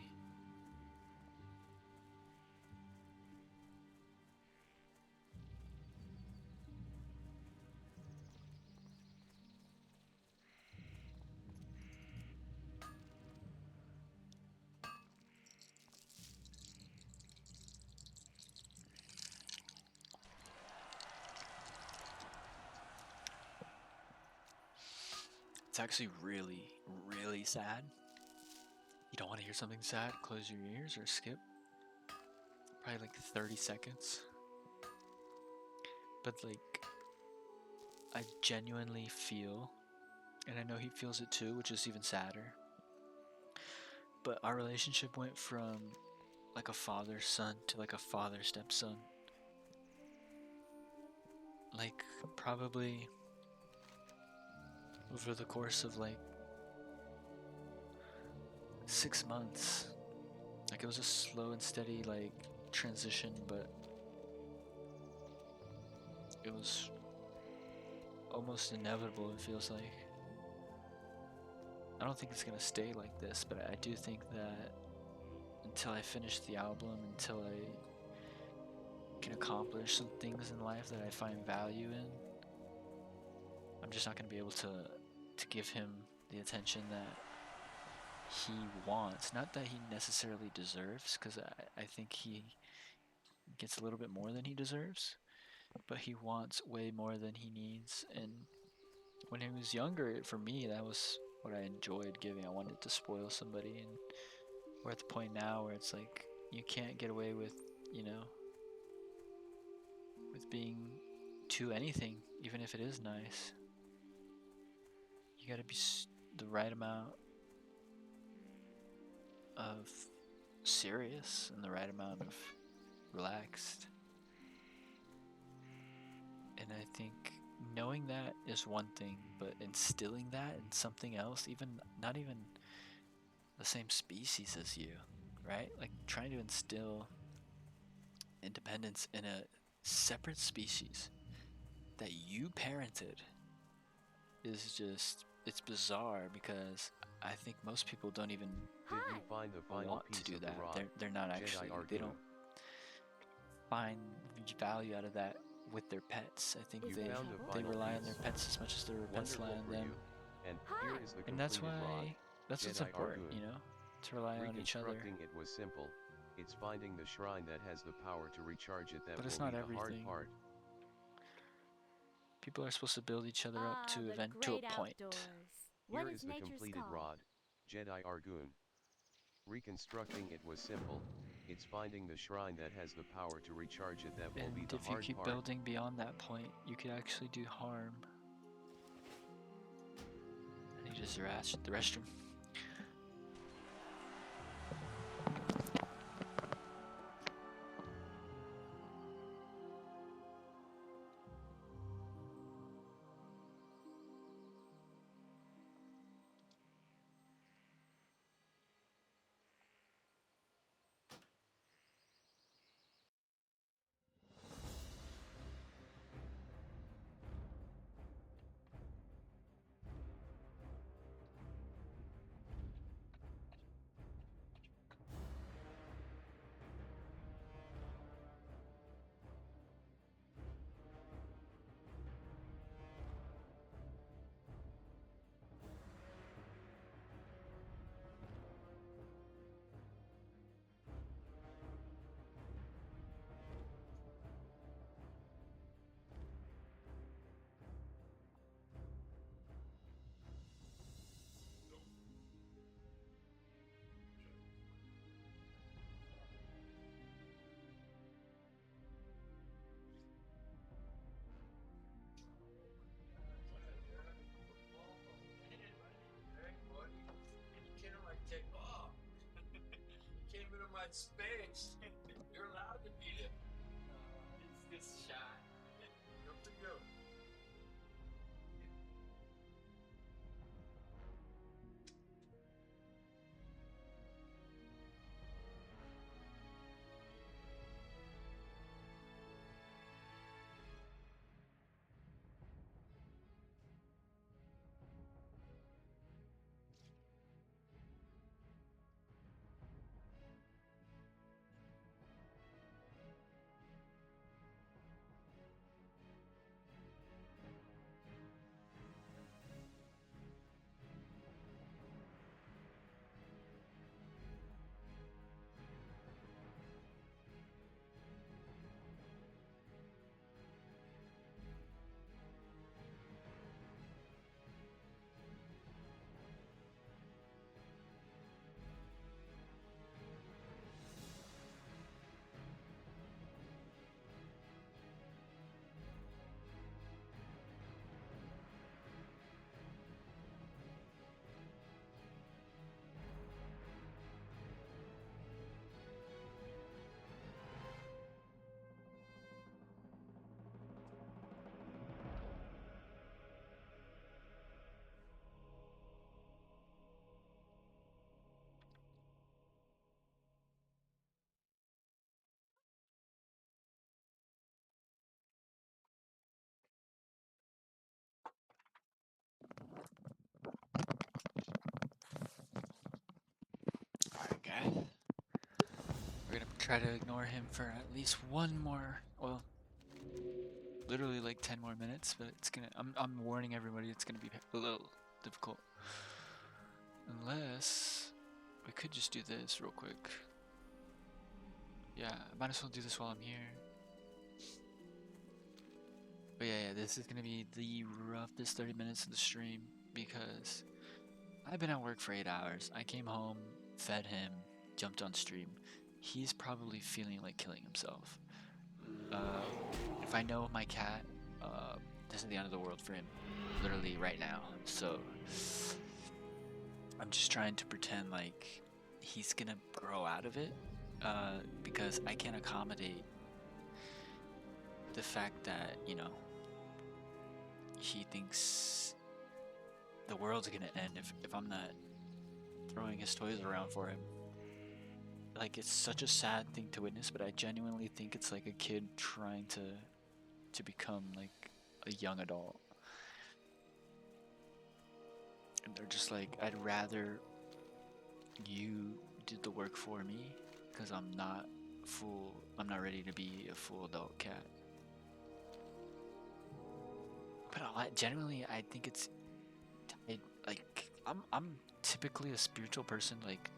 It's actually really, really sad. You don't want to hear something sad? Close your ears or skip. Probably like 30 seconds. But like, I genuinely feel, and I know he feels it too, which is even sadder. But our relationship went from like a father-son to like a father-stepson. Like, probably over the course of like 6 months. Like, it was a slow and steady like transition, but it was almost inevitable, it feels like. I don't think it's gonna stay like this, but I do think that until I finish the album, until I can accomplish some things in life that I find value in, I'm just not gonna be able to give him the attention that he wants. Not that he necessarily deserves, because I think he gets a little bit more than he deserves, but he wants way more than he needs. And when he was younger, for me, that was what I enjoyed giving. I wanted to spoil somebody, and we're at the point now where it's like you can't get away with, you know, with being too anything, even if it is nice. You gotta be the right amount of serious and the right amount of relaxed. And I think knowing that is one thing, but instilling that in something else, even not even the same species as you, right? Like trying to instill independence in a separate species that you parented is just, it's bizarre, because I think most people don't even Did you find the final want piece to do of the that. rod? They're not actually, they don't find value out of that with their pets. I think they rely on their pets as much as their pets rely on them. And here is the And that's completed rod. why, that's what's Jedi important, Argun. you know, to rely on each other. Reconstructing it was simple. It's finding the shrine that has the power to recharge it that But will it's be not the hard everything. part. People are supposed to build each other up to a point. Here is the completed rod, Jedi Argun. Reconstructing it was simple. It's finding the shrine that has the power to recharge it that will be the And if you hard keep part. building beyond that point, you could actually do harm. I need to use the restroom. Space. You're allowed to beat it. It's this shot. Good for you. try to ignore him for at least one more, well, literally like 10 more minutes, but it's gonna, I'm warning everybody, it's gonna be a little difficult. Unless, we could just do this real quick. Yeah, I might as well do this while I'm here. But yeah, this is gonna be the roughest 30 minutes of the stream because I've been at work for 8 hours. I came home, fed him, jumped on stream. He's probably feeling like killing himself. If I know my cat, this is the end of the world for him, literally right now. So I'm just trying to pretend like he's gonna grow out of it, because I can't accommodate the fact that, you know, he thinks the world's gonna end if I'm not throwing his toys around for him. Like, it's such a sad thing to witness, but I genuinely think it's like a kid trying to become like a young adult. And they're just like, I'd rather you did the work for me, because I'm not ready to be a full adult cat. But generally, I think it's like I'm typically a spiritual person, like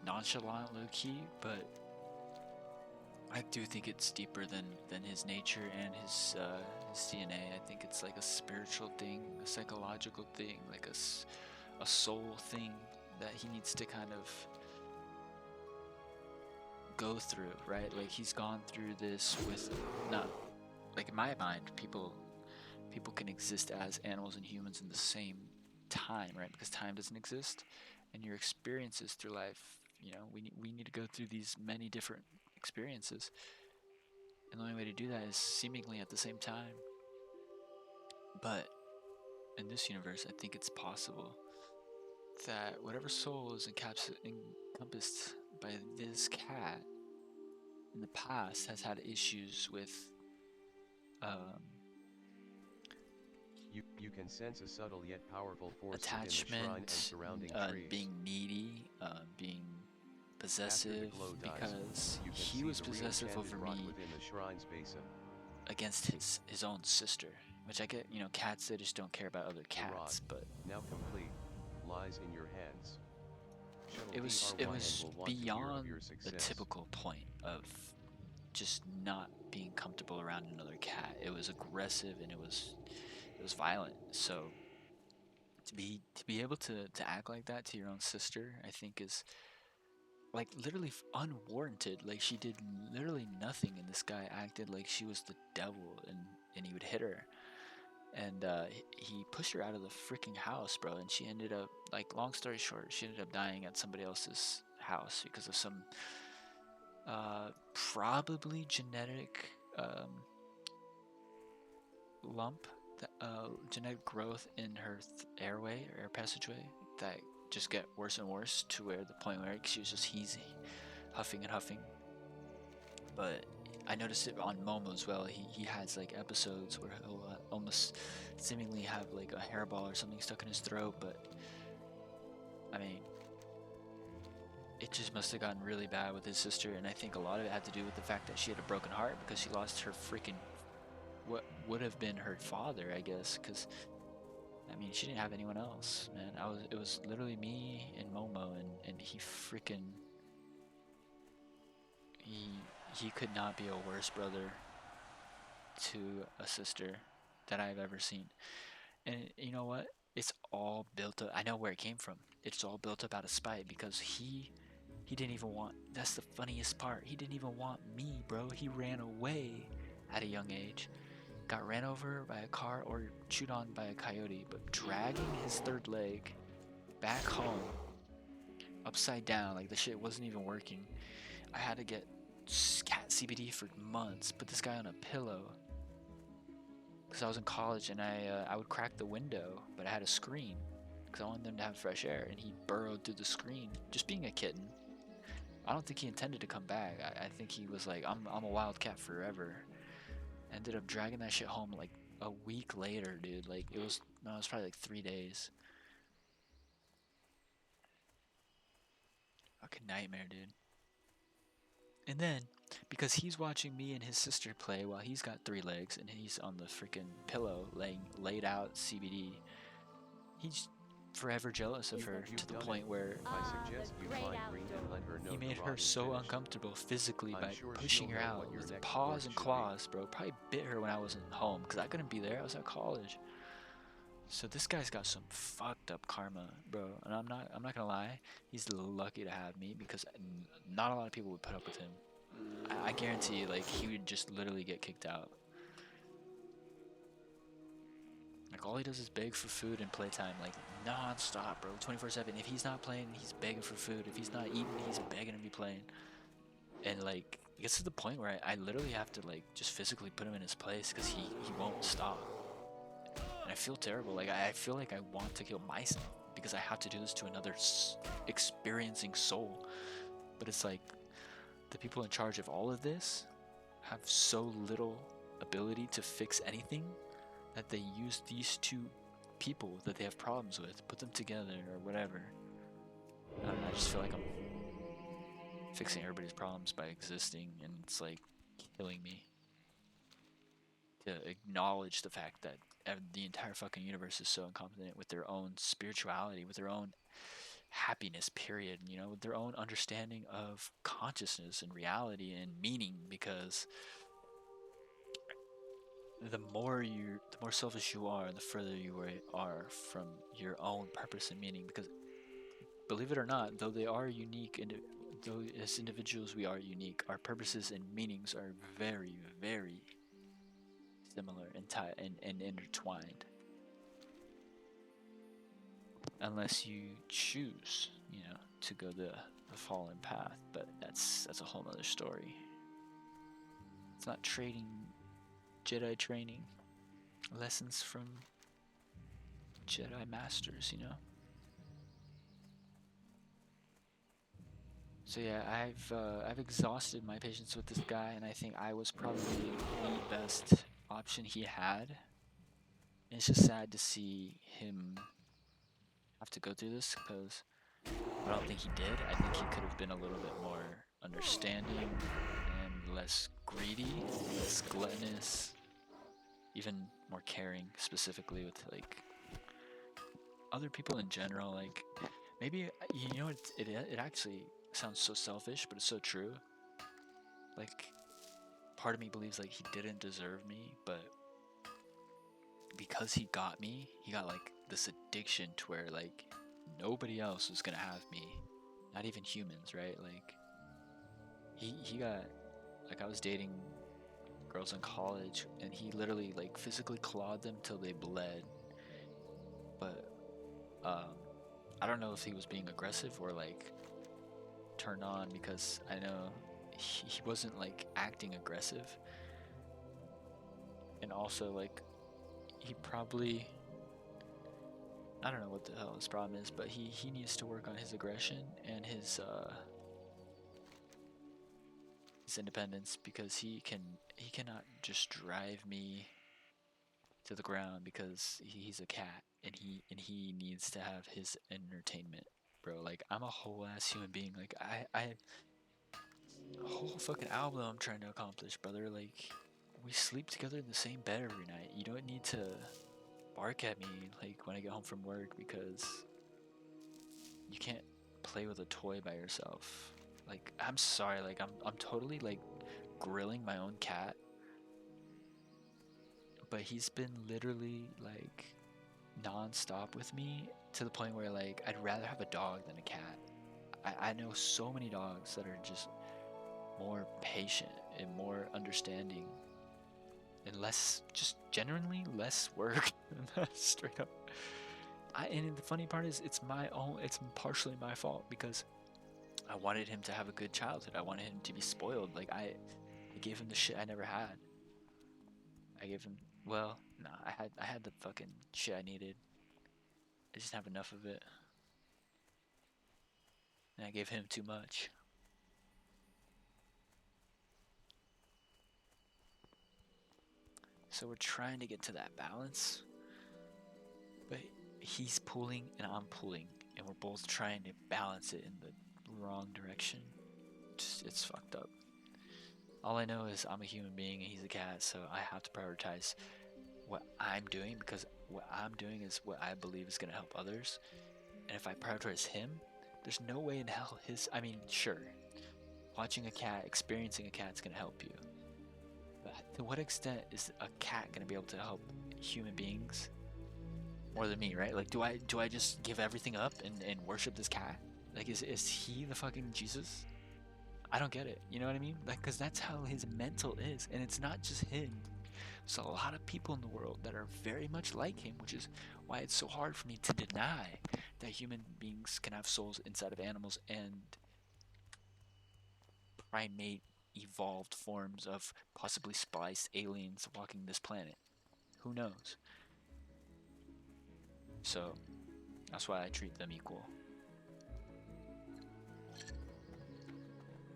nonchalant, low key, but I do think it's deeper than his nature and his DNA. I think it's like a spiritual thing, a psychological thing, like a soul thing that he needs to kind of go through, right? Like, he's gone through this with, not like, in my mind, people can exist as animals and humans in the same time, right? Because time doesn't exist, and your experiences through life, you know, we need to go through these many different experiences, and the only way to do that is seemingly at the same time. But in this universe, I think it's possible that whatever soul is encompassed by this cat in the past has had issues with You can sense a subtle yet powerful force attachment, within the shrine and surrounding trees. being needy, being possessive, because he was possessive over me within the shrine's basin. Against his own sister, which I get, you know, cats, they just don't care about other cats, but now complete lies in your hands. It was beyond the typical point of just not being comfortable around another cat. It was aggressive and it was violent. So to be able to act like that to your own sister, I think is like literally unwarranted. Like, she did literally nothing, and this guy acted like she was the devil, and he would hit her. And he pushed her out of the freaking house, bro, and she ended up, like, long story short, she ended up dying at somebody else's house because of some probably genetic lump, genetic growth in her airway or air passageway that just get worse and worse, to where the point where she was just huffing and huffing. But I noticed it on Momo as well. He has like episodes where he'll almost seemingly have like a hairball or something stuck in his throat. But I mean, it just must have gotten really bad with his sister, and I think a lot of it had to do with the fact that she had a broken heart because she lost her freaking, what would have been her father, I guess, because I mean, she didn't have anyone else, man. It was literally me and Momo, and he freaking, he could not be a worse brother to a sister that I've ever seen. And you know what? It's all built up. I know where it came from. It's all built up out of spite, because he didn't even want, that's the funniest part, he didn't even want me, bro. He ran away at a young age. Got ran over by a car or chewed on by a coyote, but dragging his third leg back home upside down, like the shit wasn't even working. I had to get cat CBD for months, put this guy on a pillow, because I was in college, and I would crack the window, but I had a screen because I wanted them to have fresh air, and he burrowed through the screen, just being a kitten. I don't think he intended to come back. I think he was like, I'm a wild cat forever. Ended up dragging that shit home like a week later, dude. Like, it was probably like 3 days. Fucking nightmare, dude. And then, because he's watching me and his sister play while he's got 3 legs and he's on the freaking pillow laid out CBD, he's forever jealous of her to the point where I suggest you find Green and let her know he made the her rod is so finished. uncomfortable physically I'm by sure pushing she'll her know out what your with next paws course and should be. claws, bro. Probably bit her when I wasn't home because I couldn't be there. I was at college. So this guy's got some fucked up karma, bro. And I'm not gonna lie. He's lucky to have me because not a lot of people would put up with him. I guarantee you, like, he would just literally get kicked out. Like, all he does is beg for food and playtime, like, non-stop, bro, 24/7. If he's not playing, he's begging for food. If he's not eating, he's begging to be playing. And, like, it gets to the point where I literally have to, like, just physically put him in his place because he won't stop. And I feel terrible. Like, I feel like I want to kill myself because I have to do this to another experiencing soul. But it's like, the people in charge of all of this have so little ability to fix anything that they use these 2 people that they have problems with, put them together or whatever. I don't know, I just feel like I'm fixing everybody's problems by existing, and it's like killing me to acknowledge the fact that the entire fucking universe is so incompetent with their own spirituality, with their own happiness, period, you know, with their own understanding of consciousness and reality and meaning, because the more selfish you are, the further you are from your own purpose and meaning. Because believe it or not, though they are unique, and though as individuals we are unique, our purposes and meanings are very, very similar and intertwined. Unless you choose, you know, to go the fallen path, but that's a whole nother story. It's not Jedi training, lessons from Jedi masters, you know. So yeah, I've exhausted my patience with this guy, and I think I was probably the best option he had. And it's just sad to see him have to go through this, because I don't think he did. I think he could have been a little bit more understanding and less greedy, less gluttonous, even more caring, specifically with like other people in general. Like, maybe, you know, it actually sounds so selfish, but it's so true. Like, part of me believes like he didn't deserve me, but because he got me, he got like this addiction to where like nobody else was gonna have me, not even humans, right? Like, he got, like, I was dating girls in college, and he literally like physically clawed them till they bled. But um, I don't know if he was being aggressive or like turned on, because I know he wasn't like acting aggressive, and also like he probably, I don't know what the hell his problem is, but he needs to work on his aggression and his independence, because he cannot just drive me to the ground because he's a cat, and he needs to have his entertainment, bro. Like, I'm a whole ass human being. Like, I have a whole fucking album I'm trying to accomplish, brother. Like, we sleep together in the same bed every night. You don't need to bark at me like when I get home from work, because you can't play with a toy by yourself. Like, I'm sorry, like I'm totally like grilling my own cat, but he's been literally like non-stop with me to the point where like I'd rather have a dog than a cat. I know so many dogs that are just more patient and more understanding and less, just genuinely less work. Straight up. And the funny part is, it's partially my fault, because I wanted him to have a good childhood. I wanted him to be spoiled. Like, I gave him the shit I never had. I gave him, well, nah, I had the fucking shit I needed. I just didn't have enough of it. And I gave him too much. So we're trying to get to that balance. But he's pulling and I'm pulling, and we're both trying to balance it in the wrong direction. Just, it's fucked up. All I know is I'm a human being and he's a cat, so I have to prioritize what I'm doing, because what I'm doing is what I believe is going to help others. And if I prioritize him, there's no way in hell I mean, sure, watching a cat, experiencing a cat is going to help you. But to what extent is a cat going to be able to help human beings more than me, right? Like, do I just give everything up and worship this cat? Like, is he the fucking Jesus? I don't get it. You know what I mean? Like, because that's how his mental is. And it's not just him. There's a lot of people in the world that are very much like him, which is why it's so hard for me to deny that human beings can have souls inside of animals and primate evolved forms of possibly spliced aliens walking this planet. Who knows? So that's why I treat them equal.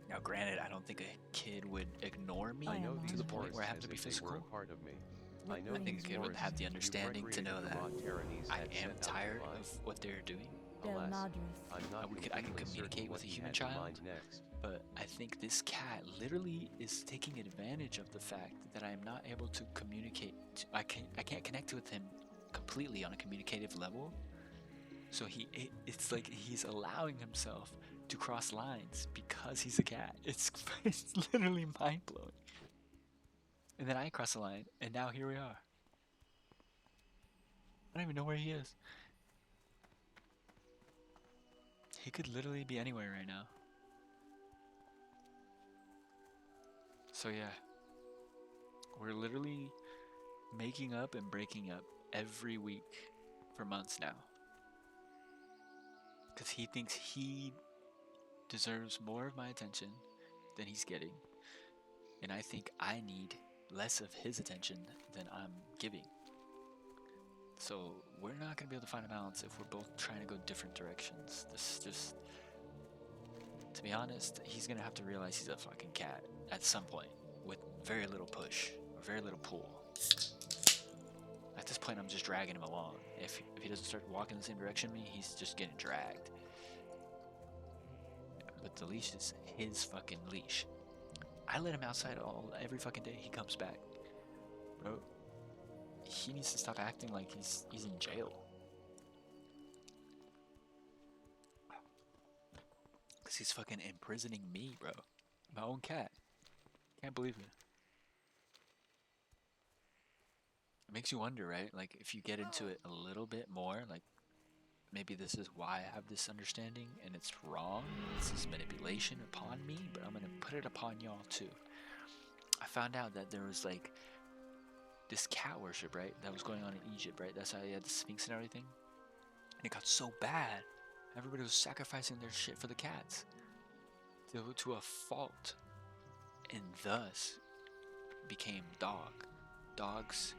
Now, granted, I don't think a kid would ignore me to the point where I have to be physical. I think a kid would have the understanding to know that I am tired of what they're doing. I can communicate with a human child, but I think this cat literally is taking advantage of the fact that I am not able to communicate. I can't connect with him completely on a communicative level. So it's like he's allowing himself to cross lines because he's a cat. It's literally mind-blowing. And then I cross the line, and now here we are. I don't even know where he is. He could literally be anywhere right now. So yeah, we're literally making up and breaking up every week for months now. Because he thinks he deserves more of my attention than he's getting. And I think I need less of his attention than I'm giving. So we're not going to be able to find a balance if we're both trying to go different directions. To be honest, he's going to have to realize he's a fucking cat at some point with very little push or very little pull. At this point, I'm just dragging him along. If he doesn't start walking the same direction as me, he's just getting dragged. But the leash is his fucking leash. I let him outside every fucking day. He comes back. Bro, he needs to stop acting like he's in jail. Because he's fucking imprisoning me, bro. My own cat. Can't believe it. It makes you wonder, right? Like, if you get into it a little bit more, like, maybe this is why I have this understanding, and it's wrong. This is manipulation upon me, but I'm gonna put it upon y'all too. I found out that there was like this cat worship, right? That was going on in Egypt, right? That's how they had the Sphinx and everything. And it got so bad, everybody was sacrificing their shit for the cats to a fault, and thus became dogs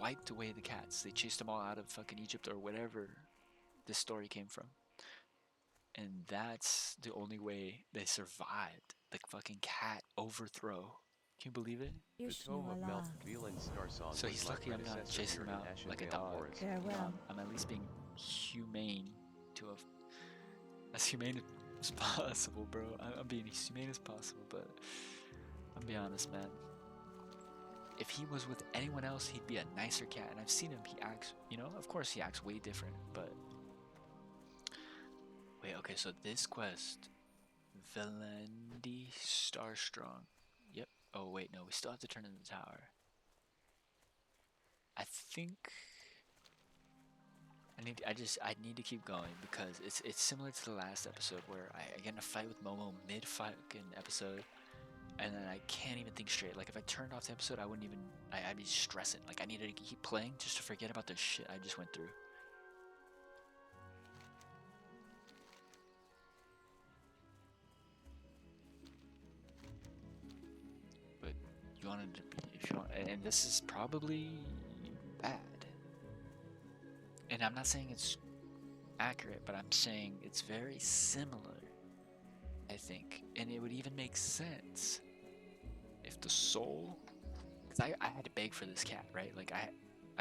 wiped away the cats. They chased them all out of fucking Egypt or whatever this story came from. And that's the only way they survived the fucking cat overthrow. Can you believe it? So he's lucky I'm not chasing him out like a dog. I'm at least being humane to as humane as possible, bro. I'm being as humane as possible, but I'm be honest, man. If he was with anyone else, he'd be a nicer cat. And I've seen him, he acts, of course he acts way different, but... Wait, okay, so this quest, Velendi Starstrong. Yep. Oh, wait, no, we still have to turn in the tower. I think... I need to keep going because it's similar to the last episode where I get in a fight with Momo mid-fucking episode. And then I can't even think straight. Like, if I turned off the episode, I wouldn't even... I'd be stressing. Like, I needed to keep playing just to forget about the shit I just went through. But you wanted to be... If you want... And this is probably bad. And I'm not saying it's accurate, but I'm saying it's very similar, I think. And it would even make sense if the soul, because I had to beg for this cat, right? Like I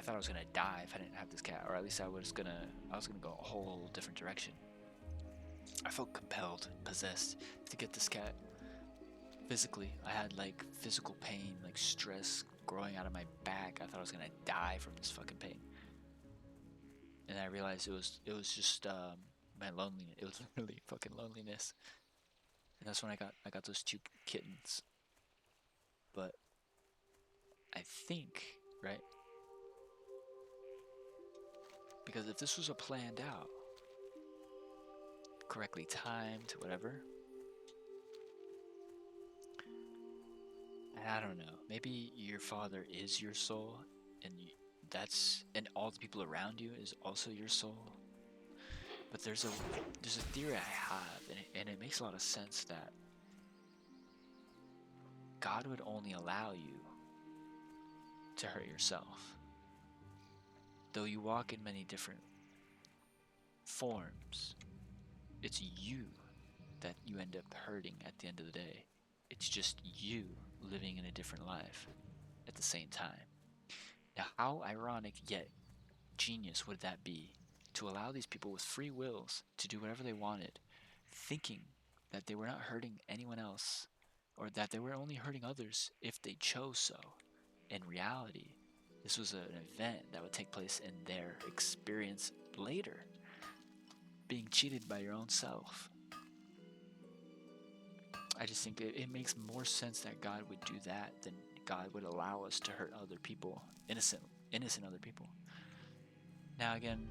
thought I was gonna die if I didn't have this cat, or at least I was gonna go a whole different direction. I felt compelled, possessed to get this cat, physically. I had like physical pain, like stress growing out of my back. I thought I was gonna die from this fucking pain. And I realized it was just my loneliness. It was literally fucking loneliness. And that's when I got those two kittens. But I think, right? Because if this was a planned out, correctly timed, whatever, and I don't know, maybe your father is your soul, and and all the people around you is also your soul. But there's a theory I have, and it makes a lot of sense that God would only allow you to hurt yourself. Though you walk in many different forms, it's you that you end up hurting at the end of the day. It's just you living in a different life at the same time. Now, how ironic yet genius would that be to allow these people with free wills to do whatever they wanted, thinking that they were not hurting anyone else, or that they were only hurting others if they chose so. In reality, this was an event that would take place in their experience later, being cheated by your own self. I just think it makes more sense that God would do that than God would allow us to hurt other people, innocent other people. Now again,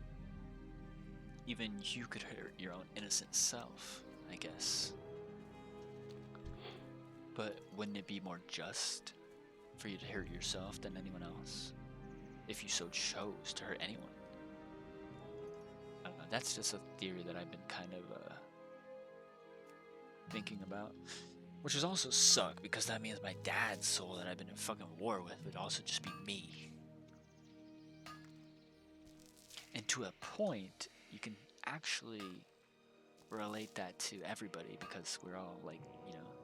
even you could hurt your own innocent self, I guess. But wouldn't it be more just for you to hurt yourself than anyone else, if you so chose to hurt anyone? I don't know, that's just a theory that I've been kind of thinking about, which is also suck, because that means my dad's soul that I've been in fucking war with would also just be me. And to a point, you can actually relate that to everybody, because we're all like,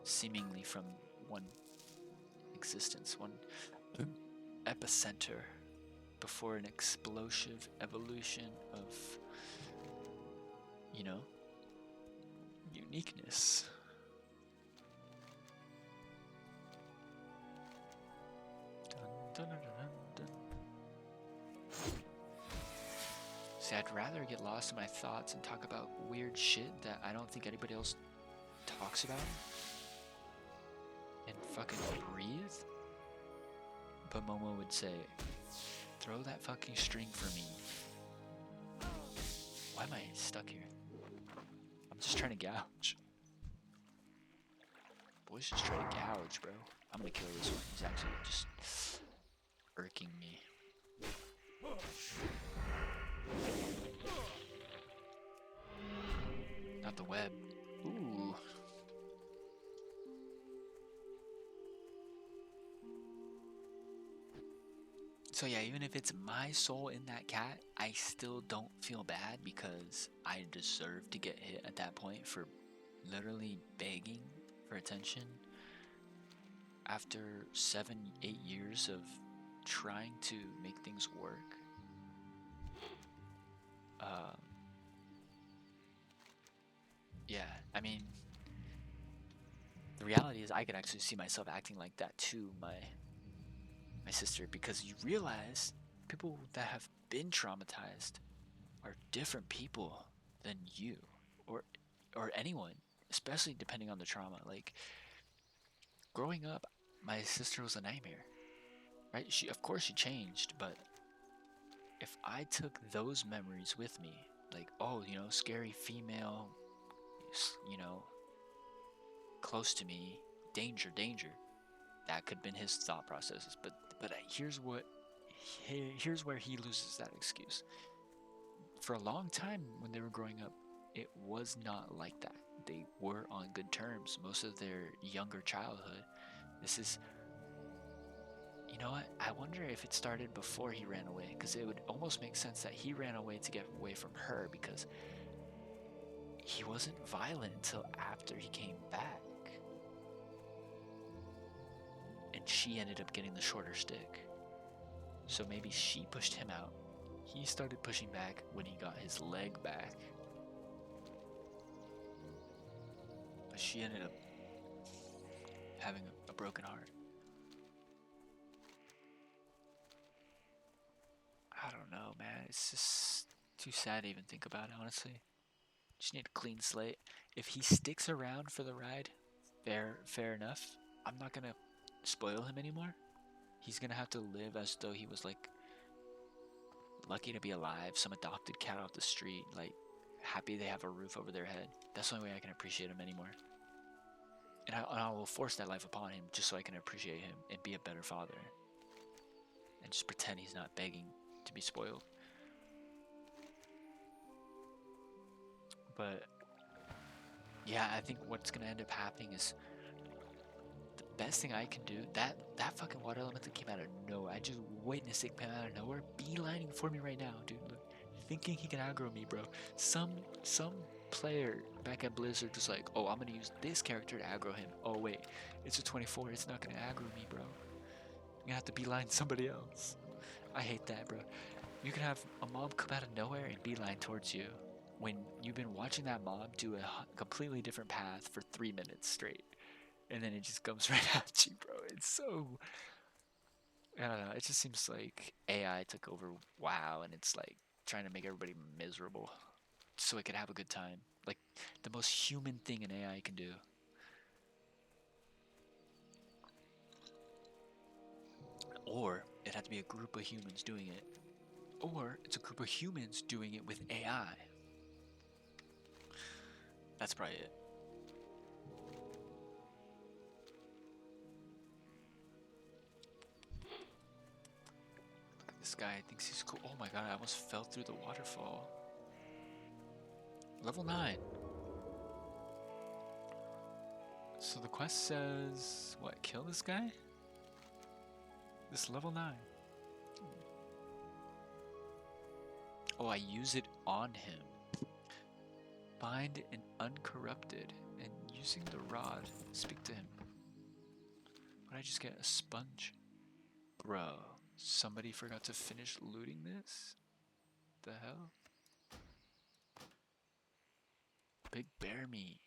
seemingly from one existence, one epicenter before an explosive evolution of, uniqueness. Dun, dun, dun, dun, dun. See, I'd rather get lost in my thoughts and talk about weird shit that I don't think anybody else talks about, and fucking breathe. But Momo would say, throw that fucking string for me. Why am I stuck here? I'm just trying to gouge. Boy's just trying to gouge, bro. I'm gonna kill this one. He's actually just irking me. Not the web. Ooh. So yeah, even if it's my soul in that cat, I still don't feel bad, because I deserve to get hit at that point for literally begging for attention after 7-8 years of trying to make things work. Yeah, I mean, the reality is I could actually see myself acting like that to my sister, because you realize people that have been traumatized are different people than you, or anyone, especially depending on the trauma. Like, growing up, my sister was a nightmare, right? Of course she changed, but if I took those memories with me, like, oh, scary female, close to me, danger, that could have been his thought processes. But here's where he loses that excuse. For a long time when they were growing up, it was not like that. They were on good terms most of their younger childhood. This is, you know what, I wonder if it started before he ran away, because it would almost make sense that he ran away to get away from her, because he wasn't violent until after he came back. And she ended up getting the shorter stick. So maybe she pushed him out. He started pushing back when he got his leg back. But she ended up having a broken heart. I don't know, man. It's just too sad to even think about it, honestly. Just need a clean slate. If he sticks around for the ride, fair enough. I'm not gonna spoil him anymore. He's gonna have to live as though he was like lucky to be alive, some adopted cat off the street, like happy they have a roof over their head. That's the only way I can appreciate him anymore. And I will force that life upon him just so I can appreciate him and be a better father. And just pretend he's not begging to be spoiled. But yeah, I think what's gonna end up happening is the best thing I can do. That fucking water elemental came out of nowhere. I just witnessed it come out of nowhere, beelining for me right now, dude. Look, thinking he can aggro me, bro. Some player back at Blizzard was like, oh, I'm gonna use this character to aggro him. Oh wait, it's a 24. It's not gonna aggro me, bro. You're gonna have to beeline somebody else. I hate that, bro. You can have a mob come out of nowhere and beeline towards you when you've been watching that mob do a completely different path for 3 minutes straight, and then it just comes right at you, bro. It's so, I don't know, it just seems like AI took over WoW, and it's like trying to make everybody miserable so it can have a good time. Like the most human thing an AI can do. Or it had to be a group of humans doing it. Or it's a group of humans doing it with AI. That's probably it. Look at this guy, thinks he's cool. Oh my god, I almost fell through the waterfall. Level 9. So the quest says, what, kill this guy? This level 9. Oh, I use it on him. Bind an uncorrupted, and using the rod, speak to him. Would I just get a sponge? Bro, somebody forgot to finish looting this? The hell? Big bear meat.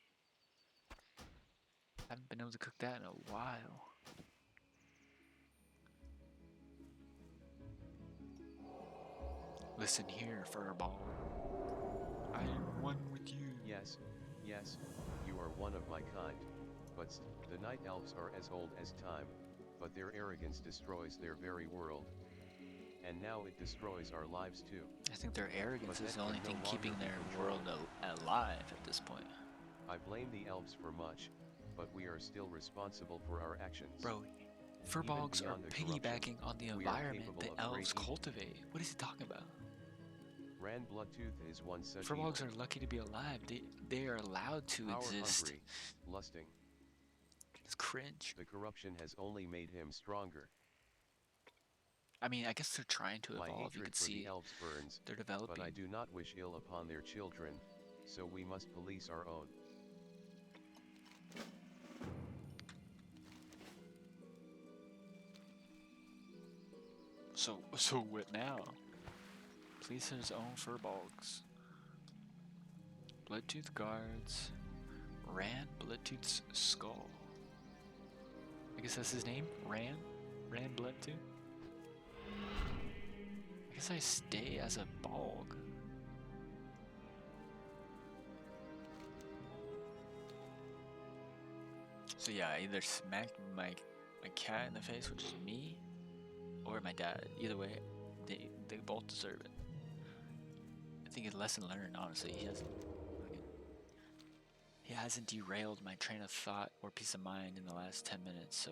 Haven't been able to cook that in a while. Listen here, furball. I am one with you. Yes, you are one of my kind, but the night elves are as old as time, but their arrogance destroys their very world. And now it destroys our lives too. I think their arrogance is the only thing keeping their world alive at this point. I blame the elves for much, but we are still responsible for our actions. Bro, furbolgs are piggybacking on the environment the elves cultivate. What is he talking about? Ran Bloodtooth is one such furbolgs are lucky to be alive. They are allowed to exist. Hungry, lusting. It's cringe. The corruption has only made him stronger. I mean, I guess they're trying to evolve. You can see the elves burns, they're developing. But I do not wish ill upon their children, so we must police our own. So what now? Police his own furbolgs. Bloodtooth guards. Ran Bloodtooth's skull. I guess that's his name? Ran Bloodtooth? I guess I stay as a bog. So yeah, I either smacked my cat in the face, which is me, or my dad. Either way, they both deserve it. I think it's lesson learned, honestly. He hasn't derailed my train of thought or peace of mind in the last 10 minutes, so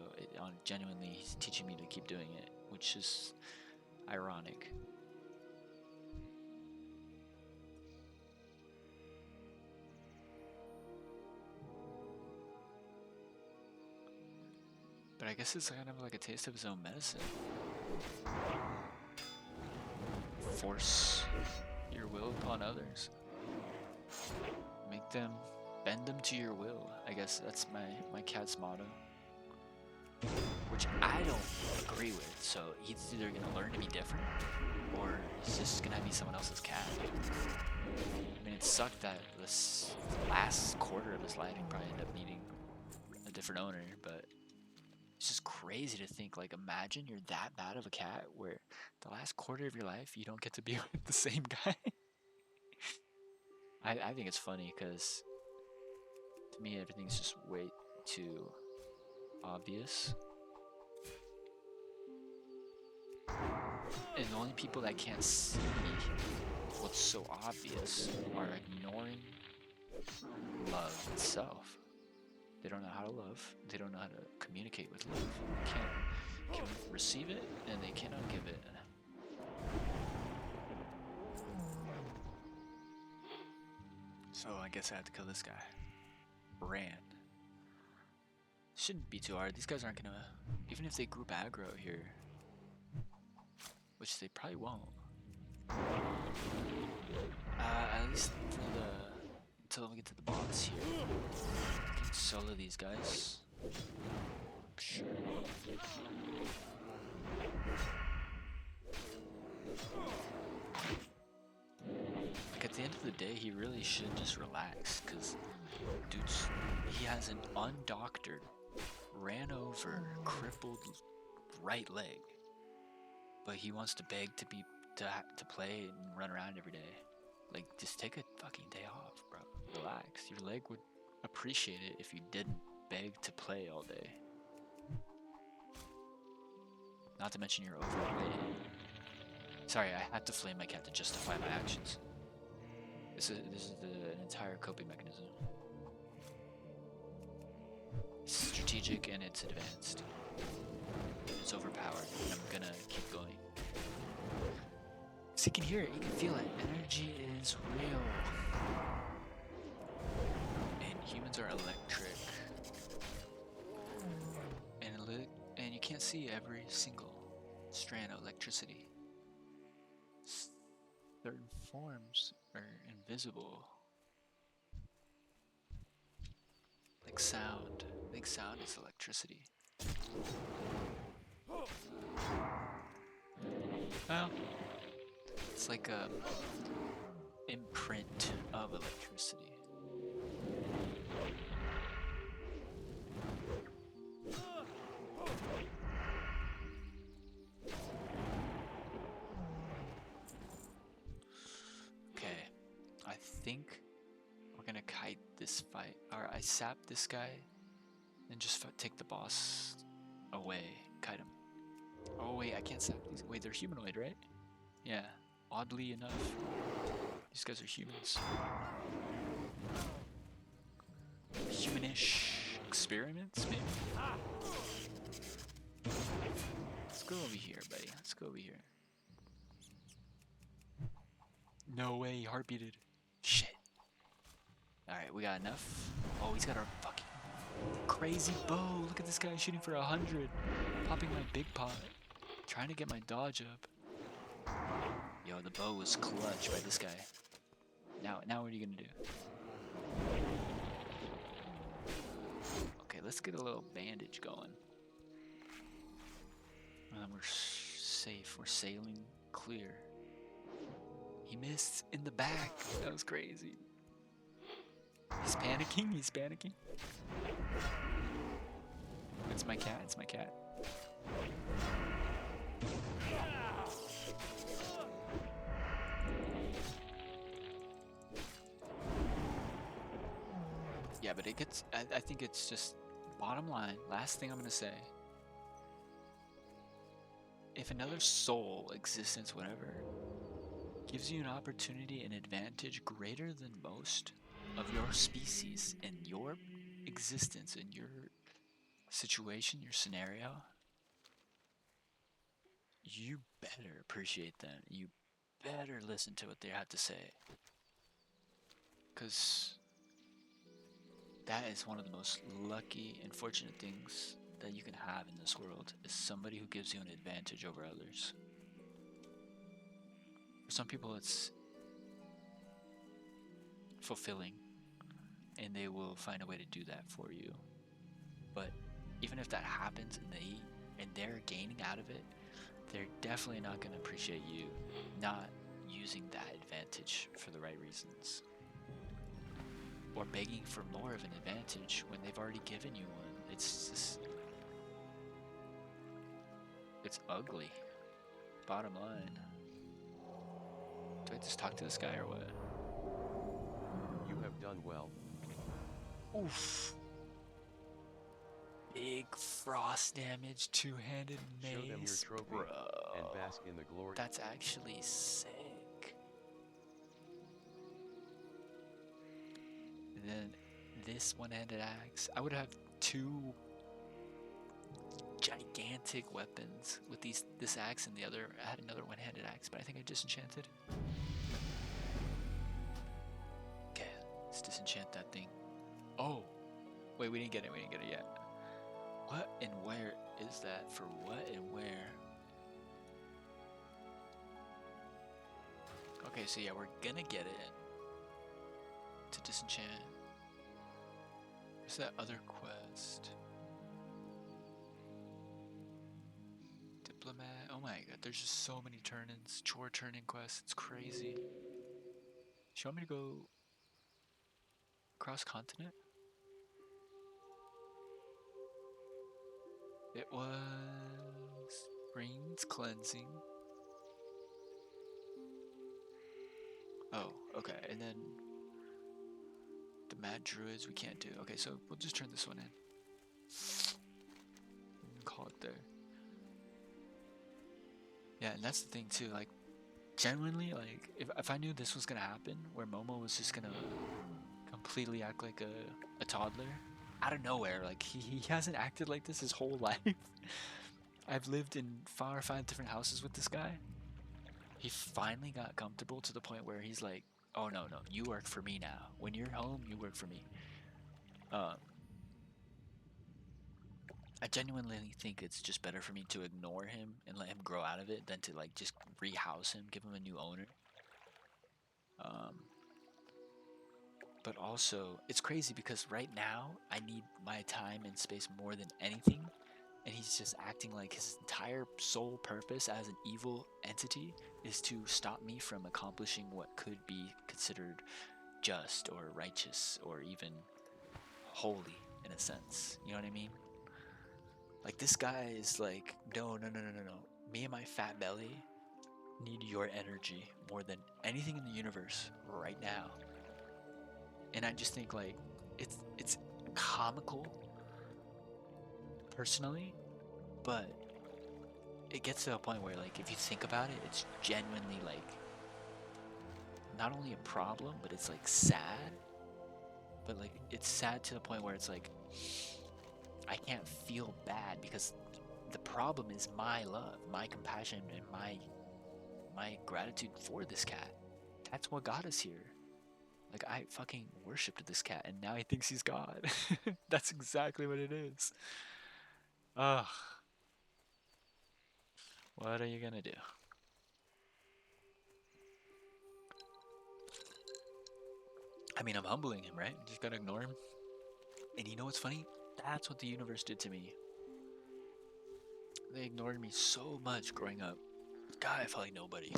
genuinely he's teaching me to keep doing it, which is ironic. But I guess it's kind of like a taste of his own medicine. Force your will upon others. Make them, bend them to your will. I guess that's my cat's motto. Which I don't agree with, so he's either gonna learn to be different, or he's just gonna be someone else's cat. I mean, it sucked that this last quarter of his life he probably ended up needing a different owner, but crazy to think, like, imagine you're that bad of a cat where the last quarter of your life you don't get to be with the same guy. I think it's funny because to me everything's just way too obvious. And the only people that can't see what's so obvious are ignoring love itself. They don't know how to love. They don't know how to communicate with love. They can receive it and they cannot give it. So I guess I have to kill this guy. Ran. Shouldn't be too hard. These guys aren't gonna, even if they group aggro here, which they probably won't. At least for until we get to the boss here. I can solo these guys. Sure. Like at the end of the day, he really should just relax, cause he has an undoctored, ran over, crippled right leg, but he wants to beg to play and run around every day. Like, just take a fucking day off, bro. Relax. Your leg would appreciate it if you didn't beg to play all day. Not to mention you're overweight. Sorry, I had to flame my cat to justify my actions. This is an entire coping mechanism. It's strategic and it's advanced. It's overpowered, and I'm gonna keep going. So you can hear it, you can feel it. Energy is real. And humans are electric. And you can't see every single strand of electricity. Certain forms are invisible. Like sound. I think sound is electricity. Well, it's like a imprint of electricity. Okay, I think we're gonna kite this fight. Or I sap this guy and just take the boss away. Kite him. Oh wait, I can't sap these. Wait, they're humanoid, right? Yeah, oddly enough, these guys are humans. Humanish experiments, maybe? Let's go over here, buddy. Let's go over here. No way, he heartbeated. Shit. Alright, we got enough. Oh, he's got our fucking crazy bow. Look at this guy shooting for 100. Popping my big pot. Trying to get my dodge up. Yo, the bow was clutch by this guy. Now what are you gonna do? Okay, let's get a little bandage going. And then we're safe. We're sailing clear. He missed in the back. That was crazy. He's panicking. He's panicking. It's my cat. It's my cat. Yeah, but it gets, I think it's just, bottom line, last thing I'm gonna say. If another soul, existence, whatever, gives you an opportunity, an advantage greater than most of your species in your existence, in your situation, your scenario, you better appreciate them. You better listen to what they have to say. Because that is one of the most lucky and fortunate things that you can have in this world, is somebody who gives you an advantage over others. For some people it's fulfilling and they will find a way to do that for you. But even if that happens and they're gaining out of it, they're definitely not going to appreciate you not using that advantage for the right reasons. Or begging for more of an advantage when they've already given you one. It's just, It's ugly. Bottom line. Do I just talk to this guy or what? You have done well. Oof. Big frost damage, two-handed mace. Show them your trophy bro. and bask in the glory. That's actually sick. And then this one-handed axe. I would have two gigantic weapons with this axe and the other. I had another one-handed axe, but I think I disenchanted. Okay, let's disenchant that thing. Oh, wait, we didn't get it yet. What and where is that? For what and where? Okay, so yeah, we're gonna get it to disenchant. Where's that other quest? Diplomat. Oh my god, there's just so many turn-ins, chore turn-in quests. It's crazy. Do you want me to go cross continent? It was Rain's cleansing. Oh, okay, and then the mad druids we can't do. Okay, so we'll just turn this one in. And call it there. Yeah, and that's the thing too, like, genuinely, like, if I knew this was gonna happen, where Momo was just gonna completely act like a toddler, out of nowhere, like, he hasn't acted like this his whole life. I've lived in 4 or 5 different houses with this guy. He finally got comfortable to the point where he's like, oh no, you work for me now. When you're home, you work for me. I genuinely think it's just better for me to ignore him and let him grow out of it than to like just rehouse him, give him a new owner. But also, it's crazy because right now I need my time and space more than anything, and he's just acting like his entire sole purpose as an evil entity is to stop me from accomplishing what could be considered just or righteous or even holy in a sense. You know what I mean? Like, this guy is like, no. Me and my fat belly need your energy more than anything in the universe right now. And I just think, like, it's comical, personally, but it gets to a point where, like, if you think about it, it's genuinely, like, not only a problem, but it's, like, sad. But, like, it's sad to the point where it's, like, I can't feel bad because the problem is my love, my compassion, and my gratitude for this cat. That's what got us here. Like, I fucking worshipped this cat, and now he thinks he's God. That's exactly what it is. Ugh. What are you gonna do? I mean, I'm humbling him, right? Just gotta ignore him. And you know what's funny? That's what the universe did to me. They ignored me so much growing up. God, I felt like nobody.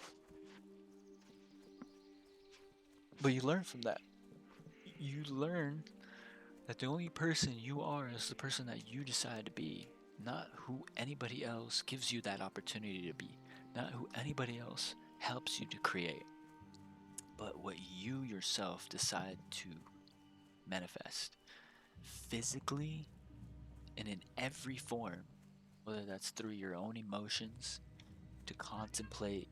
But you learn from that. You learn that the only person you are is the person that you decide to be, not who anybody else gives you that opportunity to be, not who anybody else helps you to create, but what you yourself decide to manifest physically and in every form, whether that's through your own emotions, to contemplate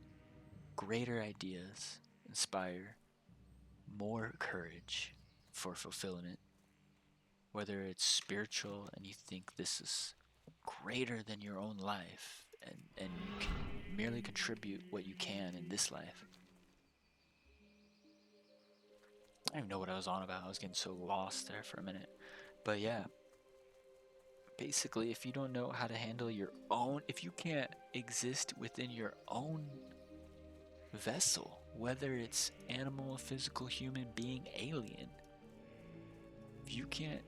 greater ideas, inspire more courage for fulfillment, whether it's spiritual and you think this is greater than your own life, and you can merely contribute what you can in this life. I don't even know what I was on about. I was getting so lost there for a minute. But yeah, basically, if you don't know how to handle your own, if you can't exist within your own vessel, whether it's animal, physical, human being, alien, if you can't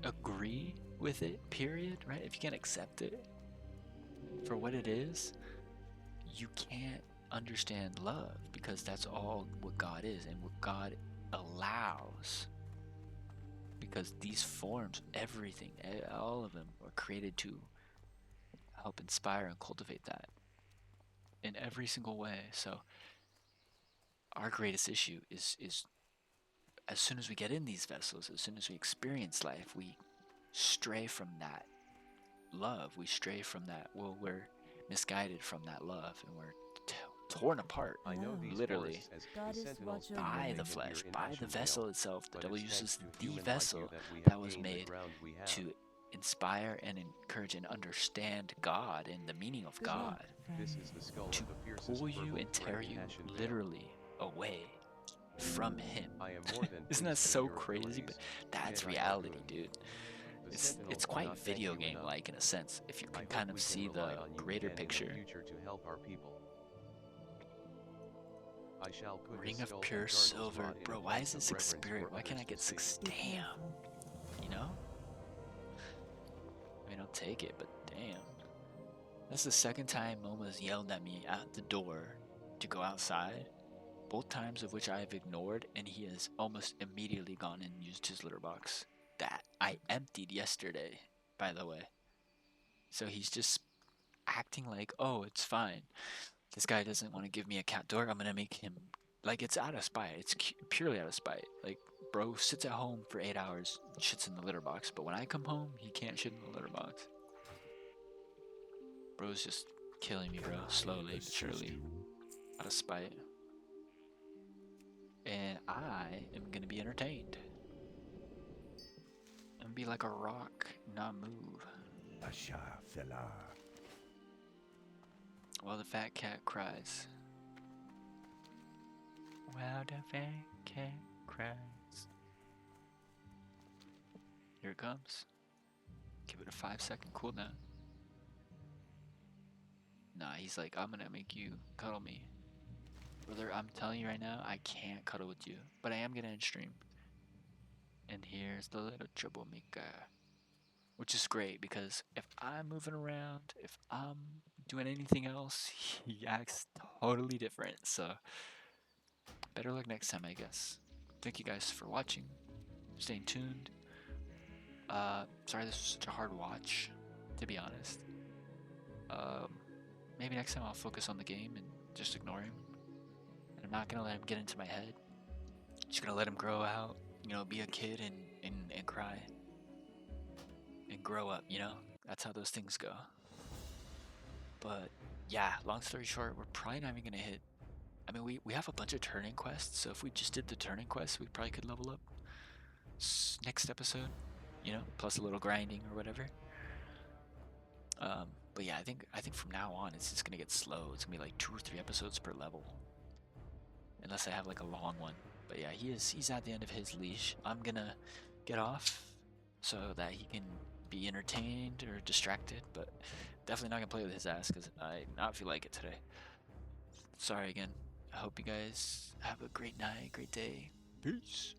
agree with it, period, right? If you can't accept it for what it is, you can't understand love, because that's all what God is and what God allows. Because these forms, everything, all of them, were created to help inspire and cultivate that in every single way. So our greatest issue is as soon as we get in these vessels, as soon as we experience life, we stray from that love. We stray from that. Well, we're misguided from that love, and we're torn apart, I know these literally, forests as God the is sentinels watching by may the think flesh, here in by the Ashendale, vessel itself. The but devil it's thanks uses to the human like vessel you that we that have was gained the made ground we have. to inspire and encourage and understand God and the meaning of Good luck, God, This friend. is the skull to of the fiercest pull you purple and tear thread in you Ashendale. literally away from Him. I am more than Isn't that pleased with so your crazy? But abilities. that's Jedi are reality, good. dude. The It's sentinels do quite not thank video you game enough. like in a sense, if you I can hope kind of we can see rely the on you greater again in picture. the future to help our people. I shall put Ring his of skull pure and Gargle's silver. rod in Bro, a why place is it of 6 reverence spirit? for Why can't I others get to see. 6? Be Damn. careful. You know? I mean, I'll take it, but damn. That's the second time Moma's yelled at me at the door to go outside. Both times of which I have ignored, and he has almost immediately gone and used his litter box. That I emptied yesterday, by the way. So he's just acting like, oh, it's fine. This guy doesn't want to give me a cat door. I'm gonna make him, like, it's out of spite. It's purely out of spite. Like, bro sits at home for 8 hours, shits in the litter box. But when I come home, he can't shit in the litter box. Bro's just killing me, bro, slowly but surely, out of spite. And I am gonna be entertained. I'm gonna be like a rock, not move. Asha fella. While the fat cat cries. While the fat cat cries. Here it comes. Give it a 5-second cooldown. Nah, he's like, I'm gonna make you cuddle me. Brother, I'm telling you right now, I can't cuddle with you. But I am gonna end stream. And here's the little troublemaker. Which is great, because if I'm moving around, if I'm doing anything else, he acts totally different. So, better luck next time, I guess. Thank you guys for watching, staying tuned. Sorry this was such a hard watch, to be honest. Maybe next time I'll focus on the game and just ignore him. And I'm not gonna let him get into my head. Just gonna let him grow out, you know, be a kid and cry. And grow up, you know? That's how those things go. But yeah, long story short, we're probably not even gonna hit. I mean, we have a bunch of turning quests, so if we just did the turning quests, we probably could level up next episode, you know, plus a little grinding or whatever. But yeah, I think from now on it's just gonna get slow. It's gonna be like 2 or 3 episodes per level, unless I have like a long one. But yeah, he's at the end of his leash. I'm gonna get off so that he can be entertained or distracted, but definitely not gonna play with his ass because I not feel like it today. Sorry again. I hope you guys have a great night, great day. Peace.